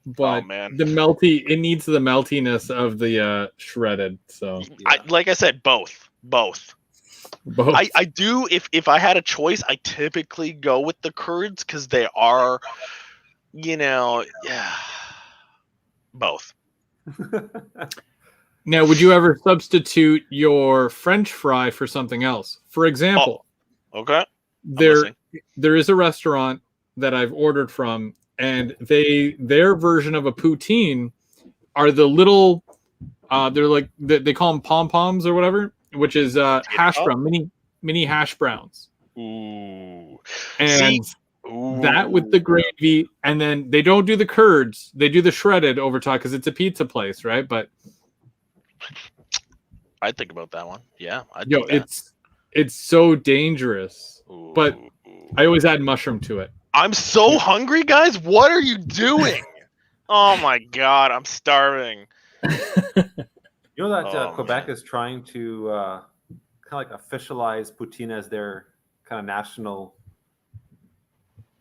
But the melty, it needs the meltiness of the shredded. So, like I said, both. I do. If I had a choice, I typically go with the curds because they are, both. Now, would you ever substitute your French fry for something else? For example, okay, there is a restaurant that I've ordered from, and their version of a poutine are the little, they call them pom poms or whatever, which is hash brown, mini hash browns. Ooh, and That with the gravy, and then they don't do the curds. They do the shredded over top because it's a pizza place, right? But I'd think about that one. Yeah, I'd yo, do that. it's so dangerous. Ooh. But I always add mushroom to it. I'm so hungry, guys. What are you doing? Oh my god, I'm starving. You know that Quebec is trying to kind of like officialize poutine as their kind of national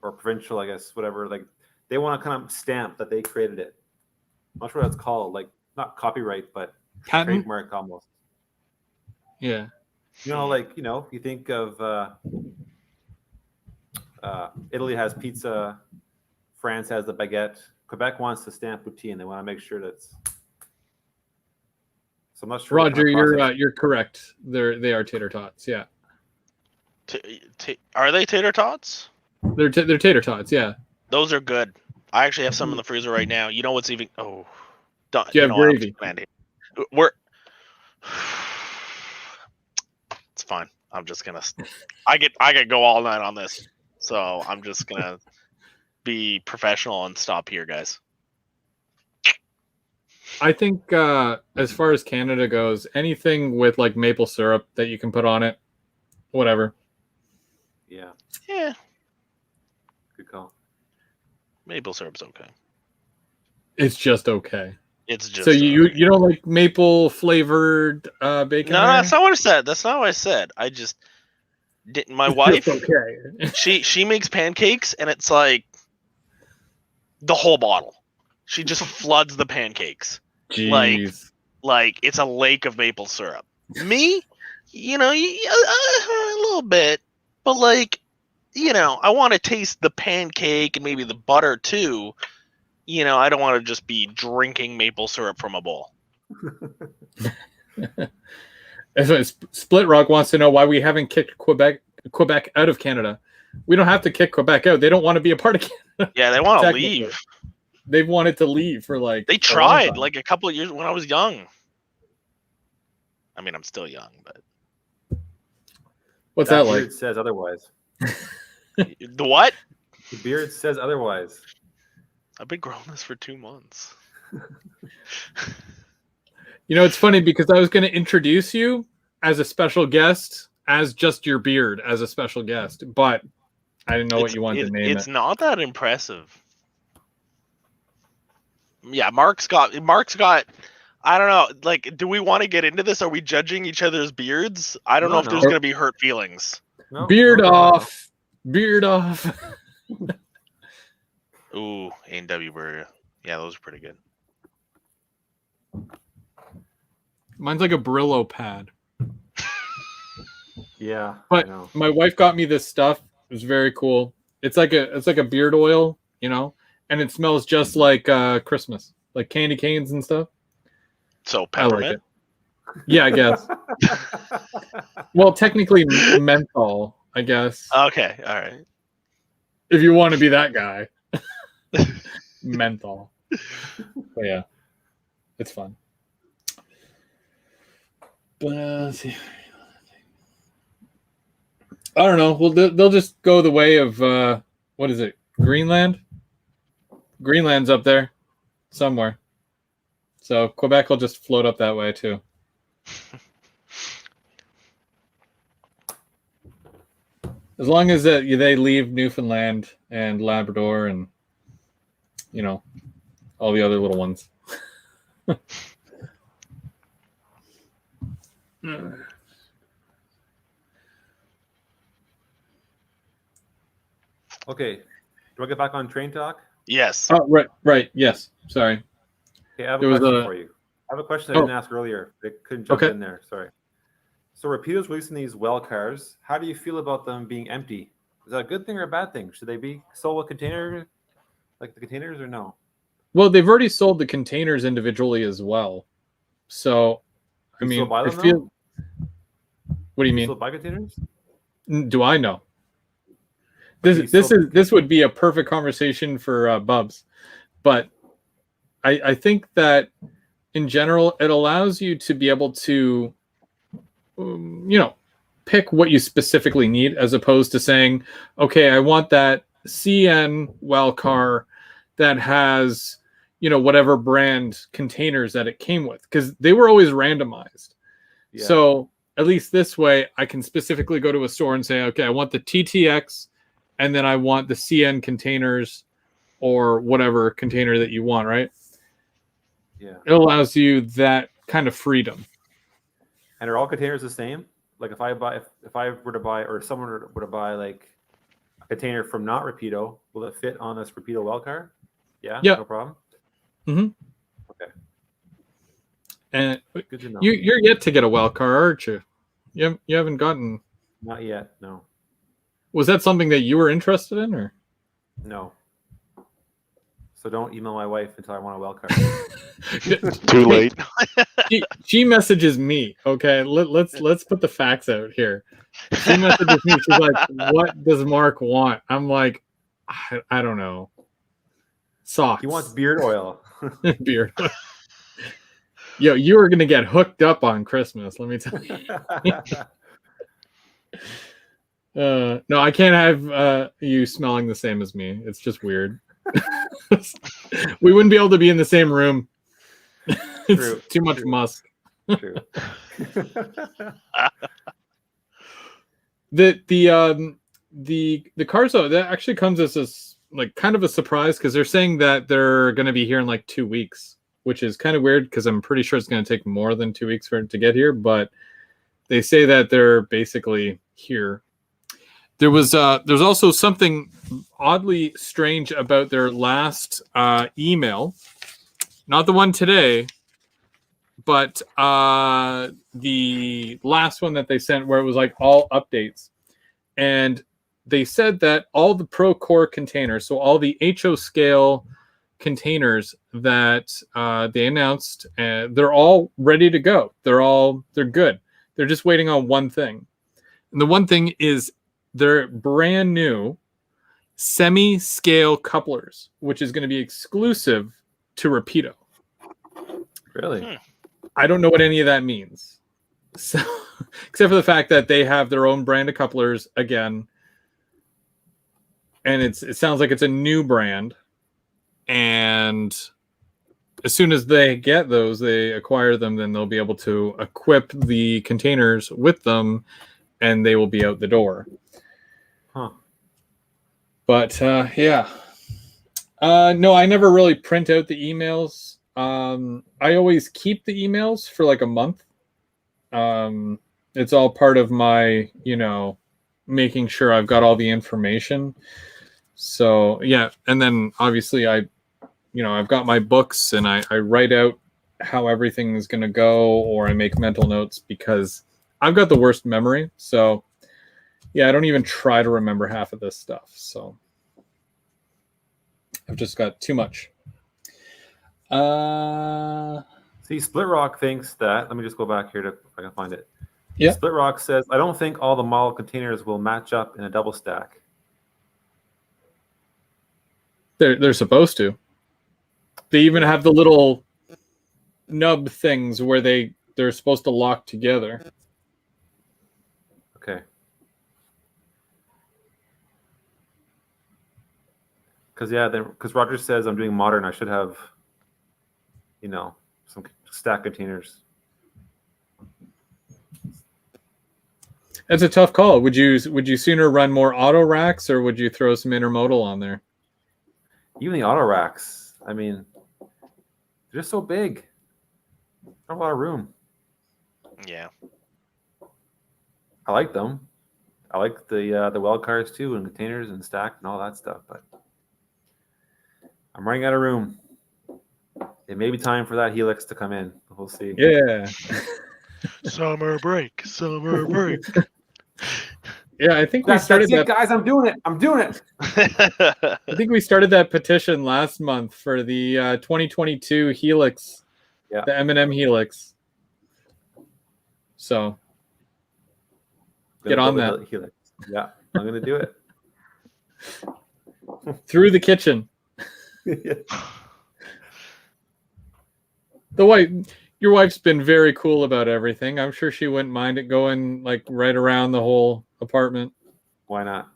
or provincial, I guess, whatever. Like they want to kind of stamp that they created it. I'm not sure what it's called. Like not copyright, but Patent? trademark almost. Yeah. You know, like you think of Italy has pizza, France has the baguette. Quebec wants to stamp poutine. They want to make sure that's. So I'm not sure. Roger, you're correct. They are tater tots. Yeah. Are they tater tots? They're tater tots. Yeah. Those are good. I actually have some in the freezer right now. You know what's even? Oh, done. Do you have gravy? We're. It's fine. I'm just gonna. I could go all night on this, so I'm just gonna be professional and stop here, guys. I think as far as Canada goes, anything with like maple syrup that you can put on it, whatever. Yeah. Yeah. Good call. Maple syrup's okay. It's just okay. It's just so you don't like maple flavored bacon? No, that's not what I said. That's not what I said. I just didn't. My wife, okay. she makes pancakes, and it's like the whole bottle. She just floods the pancakes. Jeez. Like it's a lake of maple syrup. Me, a little bit, but like, I want to taste the pancake and maybe the butter too. I don't want to just be drinking maple syrup from a bowl. Split Rock wants to know why we haven't kicked Quebec out of Canada. We don't have to kick Quebec out. They don't want to be a part of Canada. Yeah, they want to leave. They've wanted to leave for like. They tried like a couple of years when I was young. I mean, I'm still young, but. What's that like? The beard says otherwise. The what? The beard says otherwise. I've been growing this for 2 months. It's funny because I was going to introduce you as a special guest, as just your beard as a special guest, but I didn't know what you wanted to name it. It's not that impressive. Yeah, Mark's got. I don't know. Like, do we want to get into this? Are we judging each other's beards? I don't know if there's going to be hurt feelings. No, beard off. Beard off. Ooh, A&W burger. Yeah, those are pretty good. Mine's like a Brillo pad. Yeah, but my wife got me this stuff. It was very cool. It's like a beard oil, and it smells just like Christmas, like candy canes and stuff. So peppermint. I like it. Yeah, I guess. Well, technically menthol, I guess. Okay, all right. If you want to be that guy. Menthol. But yeah, it's fun. But I don't know. Well, they'll just go the way of what is it? Greenland. Greenland's up there somewhere, so Quebec will just float up that way too. As long as they leave Newfoundland and Labrador and all the other little ones. Okay, do I get back on train talk? Yes. Oh, right. Yes. Sorry. Okay, I have a question for you. I have a question I didn't ask earlier. I couldn't jump in there. Sorry. So Rapido's releasing these well cars. How do you feel about them being empty? Is that a good thing or a bad thing? Should they be sold with container, like the containers, or no? Well, they've already sold the containers individually as well. So, I mean, I feel. What do you mean? Still buy containers? Do I know? This would be a perfect conversation for Bubs, but I think that in general it allows you to be able to, pick what you specifically need as opposed to saying, okay, I want that CN well car that has, whatever brand containers that it came with, because they were always randomized. Yeah. So at least this way, I can specifically go to a store and say, okay, I want the TTX, and then I want the CN containers or whatever container that you want, right? Yeah. It allows you that kind of freedom. And are all containers the same? Like if I were to buy, or someone were to buy like a container from not Rapido, will it fit on this Rapido well car? Yeah. No problem. Mm-hmm. Okay. And good to know. You're yet to get a well car, aren't you? You haven't gotten. Not yet. No. Was that something that you were interested in, or? No. So don't email my wife until I want a well car. Too late. She messages me. Okay, let's put the facts out here. She messages me. She's like, "What does Mark want?" I'm like, I don't know. Socks. He wants beard oil. Beard oil. Yo, you are gonna get hooked up on Christmas. Let me tell you. No, I can't have you smelling the same as me. It's just weird. We wouldn't be able to be in the same room. It's True, too much musk. True. The cars though, that actually comes as like kind of a surprise, because they're saying that they're going to be here in like 2 weeks, which is kind of weird because I'm pretty sure it's going to take more than 2 weeks for it to get here. But they say that they're basically here. There's also something oddly strange about their last email, not the one today, but the last one that they sent, where it was like all updates. And they said that all the Pro Core containers, so all the HO scale containers that they announced, they're all ready to go. They're good. They're just waiting on one thing. And the one thing is their brand new semi-scale couplers, which is going to be exclusive to Rapido. Really? I don't know what any of that means. So, except for the fact that they have their own brand of couplers again. And it sounds like it's a new brand. And as soon as they get those, they acquire them, then they'll be able to equip the containers with them, and they will be out the door. Huh. But yeah. No, I never really print out the emails. I always keep the emails for like a month. It's all part of my, making sure I've got all the information. So yeah, and then obviously I've got my books, and I write out how everything is going to go, or I make mental notes, because I've got the worst memory. So yeah, I don't even try to remember half of this stuff. So I've just got too much. See, Split Rock thinks that. Let me just go back here if I can find it. Yeah. Split Rock says, I don't think all the model containers will match up in a double stack. They're supposed to. They even have the little nub things where they're supposed to lock together. Okay. Because Roger says I'm doing modern, I should have, some stack containers. That's a tough call. Would you sooner run more auto racks, or would you throw some intermodal on there? Even the auto racks, I mean, they're just so big. Not a lot of room. Yeah. I like them. I like the well cars too, and containers and stack and all that stuff, but I'm running out of room. It may be time for that Helix to come in. We'll see. Yeah. Summer break. Yeah, I think we started that. Guys, I'm doing it. I think we started that petition last month for the 2022 Helix, the M&M Helix. So get on that. Helix. Yeah, I'm gonna do it. Through the kitchen. Your wife's been very cool about everything. I'm sure she wouldn't mind it going like right around the whole apartment. Why not?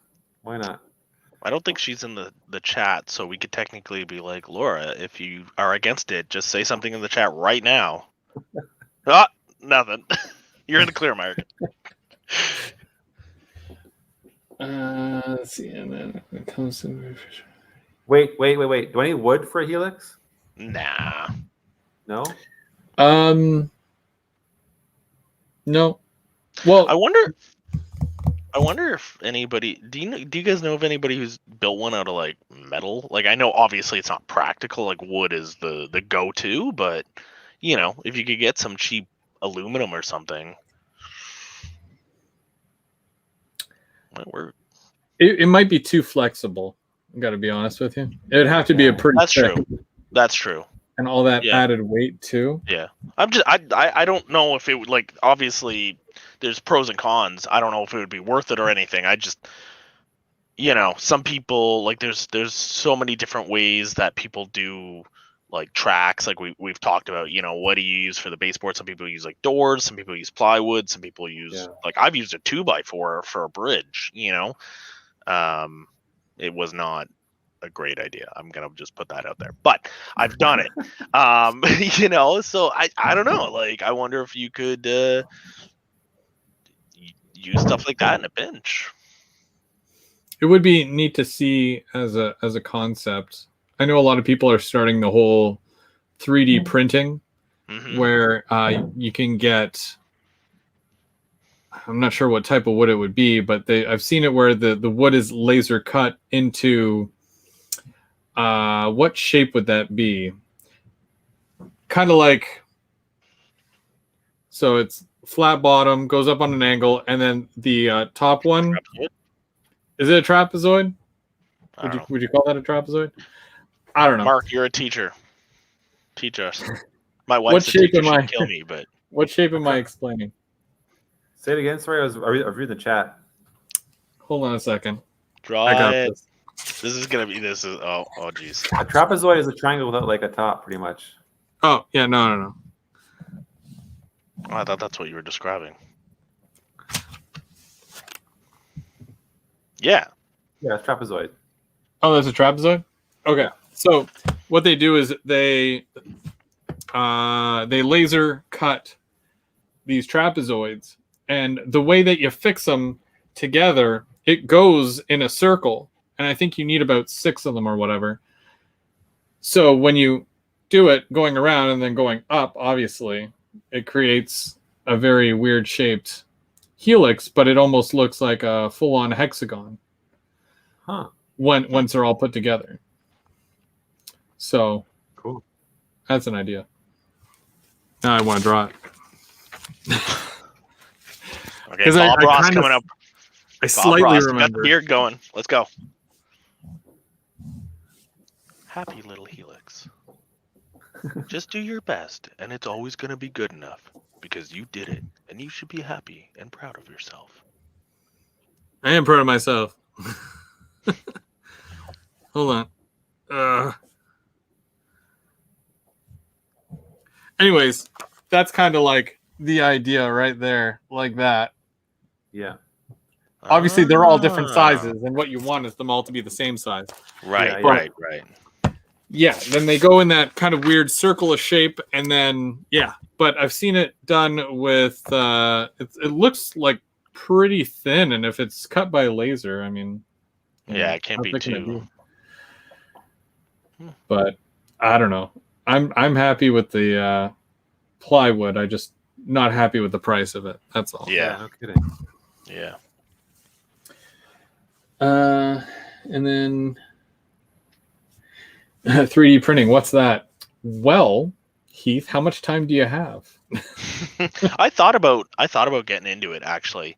I don't think she's in the chat, so we could technically be like, Laura, if you are against it, just say something in the chat right now. Ah, nothing. You're in the clear, Mark. Let's see, and then it comes to... Wait. Do I need wood for a helix? Nah. No. No. Well, I wonder if anybody do you guys know of anybody who's built one out of like metal? Like I know obviously it's not practical, like wood is the go-to, but you know, if you could get some cheap aluminum or something. Might work. it might be too flexible. I got to be honest with you. It'd have to be a pretty That's thick, true. That's true. and all that Yeah. added weight too. Yeah. I don't know if it would, like, obviously there's pros and cons. I don't know if it would be worth it or anything. I just, you know, some people, like, there's so many different ways that people do like tracks, like we've talked about, you know, what do you use for the baseboard? Some people use like doors, some people use plywood, some people use like I've used a 2x4 for a bridge, you know. It was not a great idea. I'm gonna just put that out there, but I've done it. You know, so I don't know. Like I wonder if you could use stuff like that in a bench. It would be neat to see as a concept. I know a lot of people are starting the whole 3D printing, where you can get. I'm not sure what type of wood it would be, but I've seen it where the wood is laser cut into. What shape would that be? Kind of like. So it's flat bottom, goes up on an angle, and then the top one. Is it a trapezoid? Would you call that a trapezoid? I don't know. Mark, you're a teacher. Teach us. My wife's a teacher. She'd kill me, but what shape am I explaining? Say it again. Sorry, I was reading the chat. Hold on a second. Draw I got it. this. This is oh geez. A trapezoid is a triangle without like a top, pretty much. Oh yeah, no. Oh, I thought that's what you were describing. Yeah. Yeah, it's trapezoid. Oh, that's a trapezoid? Okay. So what they do is they laser cut these trapezoids, and the way that you fix them together, it goes in a circle, and I think you need about 6 of them or whatever. So when you do it going around and then going up, obviously, it creates a very weird shaped helix, but it almost looks like a full-on hexagon. Huh. Once they're all put together. So cool. That's an idea. Now I want to draw it. Okay, Bob Ross coming up. I slightly remember. Got the beard going. Let's go. Happy little helix. Just do your best, and it's always going to be good enough because you did it, and you should be happy and proud of yourself. I am proud of myself. Hold on. Anyways, that's kind of like the idea right there, like that. Yeah. Obviously, they're all different sizes, and what you want is them all to be the same size. Right, Yeah, right. Yeah, then they go in that kind of weird circle of shape, and then, yeah. But I've seen it done with, it looks like pretty thin, and if it's cut by laser, I mean... Yeah, it can't be too... But, I don't know. I'm happy with the plywood. I just not happy with the price of it. That's all. Yeah. No kidding. Yeah. And then 3D printing. What's that? Well, Heath, how much time do you have? I thought about getting into it actually.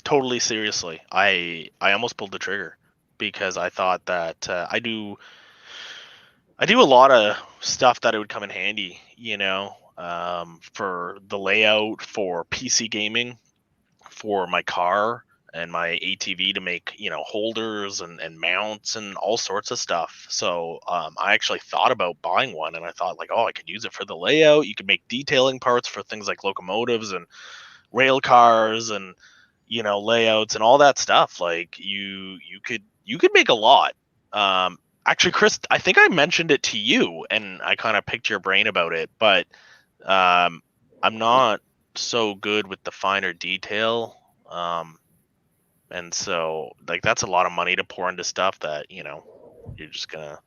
Totally seriously. I almost pulled the trigger because I thought that I do a lot of stuff that it would come in handy, you know, for the layout, for PC gaming, for my car and my ATV to make, you know, holders and mounts and all sorts of stuff. So I actually thought about buying one, and I thought like, oh, I could use it for the layout. You could make detailing parts for things like locomotives and rail cars and, you know, layouts and all that stuff. Like you could you could make a lot. Actually, Chris, I think I mentioned it to you, and I kind of picked your brain about it, but I'm not so good with the finer detail. And so, like, that's a lot of money to pour into stuff that, you know, you're just gonna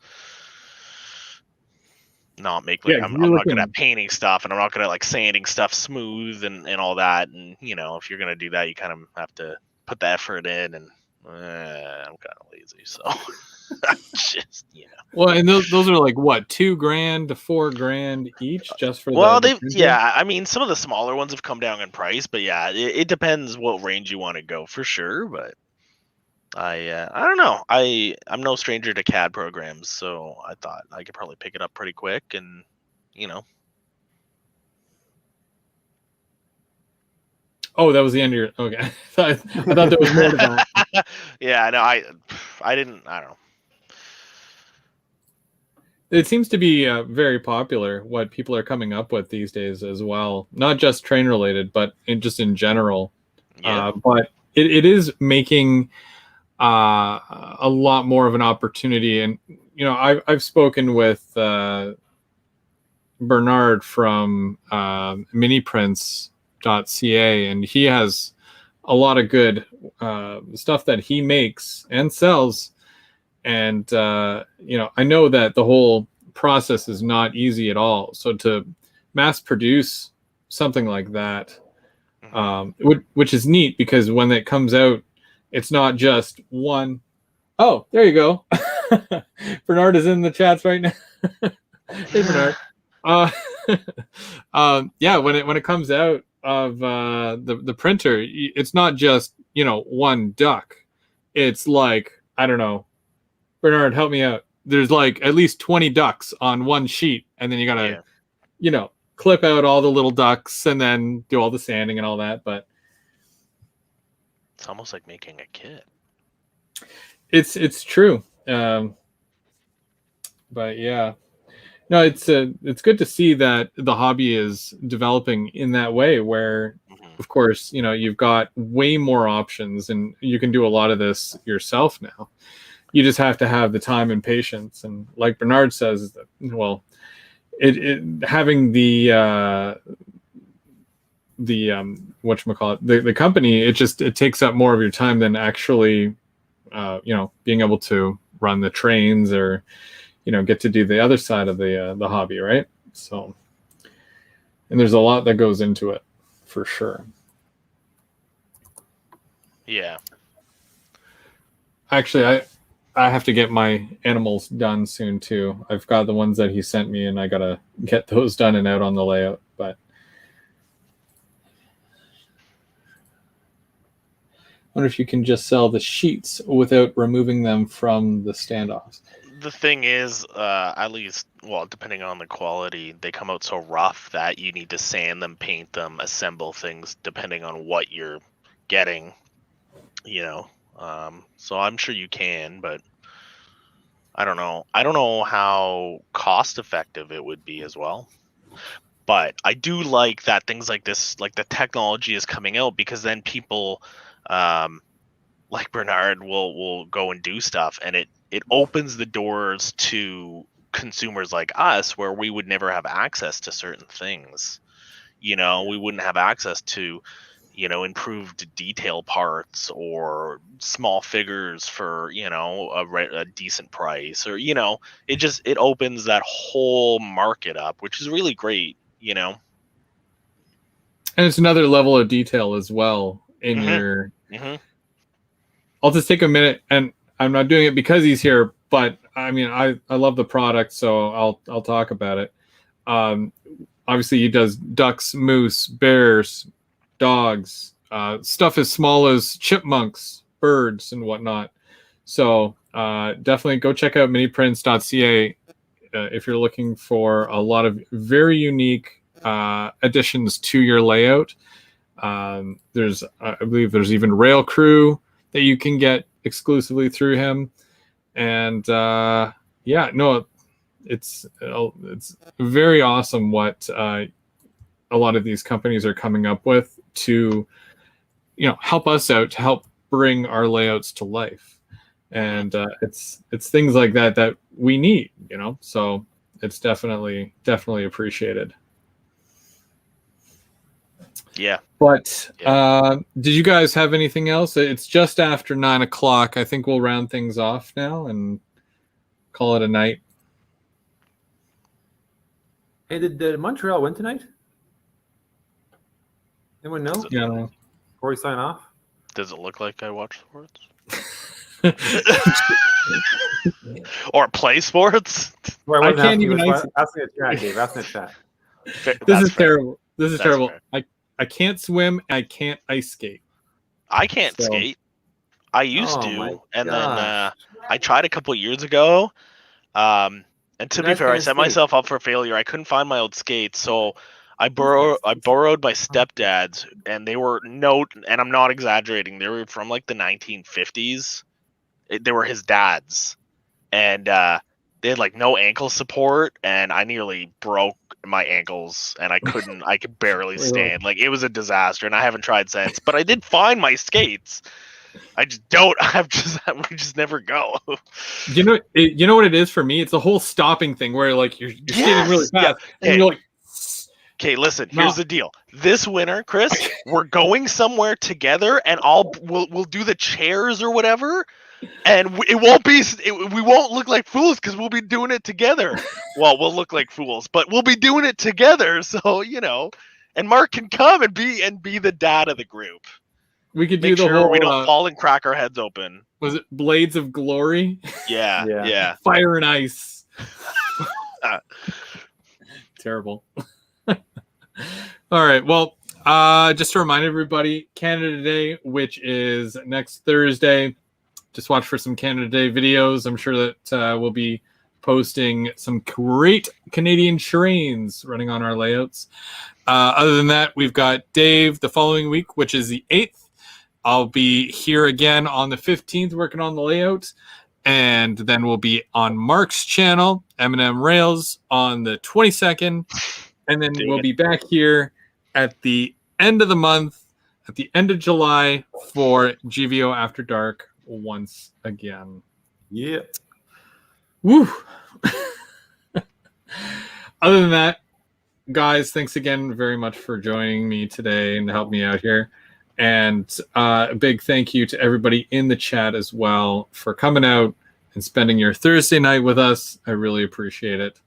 not make. Like, Yeah, I'm you're not good looking- at painting stuff, and I'm not good at like sanding stuff smooth and all that. And you know, if you're gonna do that, you kind of have to put the effort in. And I'm kind of lazy, so just, you know. Well, and those are like what, $2,000 to $4,000 each, just for Well, the printer? yeah. I mean, some of the smaller ones have come down in price, but yeah, it depends what range you want to go for sure. But I don't know. I'm no stranger to CAD programs, so I thought I could probably pick it up pretty quick, and you know. Oh, that was the end of your. Okay, I thought there was more to that. Yeah, no, I don't know. It seems to be very popular what people are coming up with these days as well. Not just train related, but just in general. Yeah. But it is making a lot more of an opportunity. And, you know, I've spoken with Bernard from miniprints.ca, and he has a lot of good stuff that he makes and sells. And, you know, I know that the whole process is not easy at all. So to mass produce something like that, which is neat, because when it comes out, it's not just one. Oh, there you go. Bernard is in the chats right now. Hey, Bernard. Yeah, when it comes out of the printer, it's not just, you know, one duck. It's like, I don't know, Bernard, help me out. There's like at least 20 ducks on one sheet, and then you gotta, you know, clip out all the little ducks and then do all the sanding and all that. But it's almost like making a kit. It's true. But yeah, no, it's good to see that the hobby is developing in that way, where, of course, you know, you've got way more options, and you can do a lot of this yourself now. You just have to have the time and patience. And like Bernard says, well, it having the whatchamacallit, the company, it takes up more of your time than actually, you know, being able to run the trains, or, you know, get to do the other side of the hobby, right? So, and there's a lot that goes into it, for sure. Yeah. Actually, I have to get my animals done soon too. I've got the ones that he sent me, and I gotta get those done and out on the layout. But I wonder if you can just sell the sheets without removing them from the standoffs. The thing is, at least, well, depending on the quality, they come out so rough that you need to sand them, paint them, assemble things, depending on what you're getting, you know. So I'm sure you can, but I don't know. I don't know how cost effective it would be as well. But I do like that things like this, like the technology is coming out, because then people, like Bernard, will go and do stuff, and it opens the doors to consumers like us, where we would never have access to certain things. You know, we wouldn't have access to, you know, improved detail parts or small figures for, you know, a decent price, or, you know, it opens that whole market up, which is really great, you know. And it's another level of detail as well in your. I'll just take a minute, and I'm not doing it because he's here, but I mean, I love the product, so I'll talk about it. Obviously, he does ducks, moose, bears, dogs, stuff as small as chipmunks, birds, and whatnot. So definitely go check out miniprints.ca if you're looking for a lot of very unique additions to your layout. I believe there's even Rail Crew that you can get exclusively through him. And yeah, no, it's very awesome what a lot of these companies are coming up with to, you know, help us out, to help bring our layouts to life. and it's things like that we need, so it's definitely appreciated. Yeah. But did you guys have anything else? It's just after 9 o'clock. I think we'll round things off now and call it a night. Hey, did Montreal win tonight? Anyone know? Yeah. Before we sign off? Does it look like I watch sports? Or play sports? Well, I can't even ask me a chat, Dave. Ask me a chat. This is terrible. This is terrible. Fair. I can't swim. I can't ice skate. I can't skate. I used to, and then I tried a couple years ago. And to be fair, I set myself up for failure. I couldn't find my old skates, so I borrowed my stepdad's, and they were and I'm not exaggerating. They were from like the 1950s. They were his dad's, and they had like no ankle support, and I nearly broke my ankles, and I could barely stand. Like, it was a disaster, and I haven't tried since. But I did find my skates. I just don't. We just never go. You know what it is for me? It's a whole stopping thing where like you're skating really fast, and you're like. Okay, listen. Here's the deal. This winter, Chris, we're going somewhere together, and we'll do the chairs or whatever. And we won't look like fools because we'll be doing it together. Well, we'll look like fools, but we'll be doing it together. So, and Mark can come and be the dad of the group. We could do the whole. We don't fall and crack our heads open. Was it Blades of Glory? Yeah. Fire and ice. Terrible. All right. Well, just to remind everybody, Canada Day, which is next Thursday. Just watch for some Canada Day videos. I'm sure that we'll be posting some great Canadian terrains running on our layouts. Other than that, we've got Dave the following week, which is the 8th. I'll be here again on the 15th working on the layout. And then we'll be on Mark's channel, M&M Rails, on the 22nd. And then we'll be back here at the end of the month, at the end of July, for GVO After Dark once again. Yeah. Woo. Other than that, guys, thanks again very much for joining me today and helping me out here. And a big thank you to everybody in the chat as well for coming out and spending your Thursday night with us. I really appreciate it.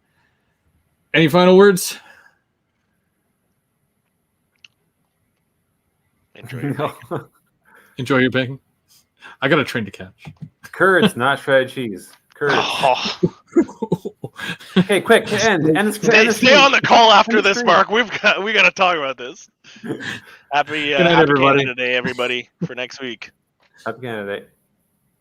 Any final words? Enjoy your bacon. I got a train to catch. Curds, not shredded cheese. Curds. Oh. Okay, quick. Stay on the call after this, Mark. We got to talk about this. Happy Good night, everybody. Canada Day, everybody, for next week. Happy Canada Day.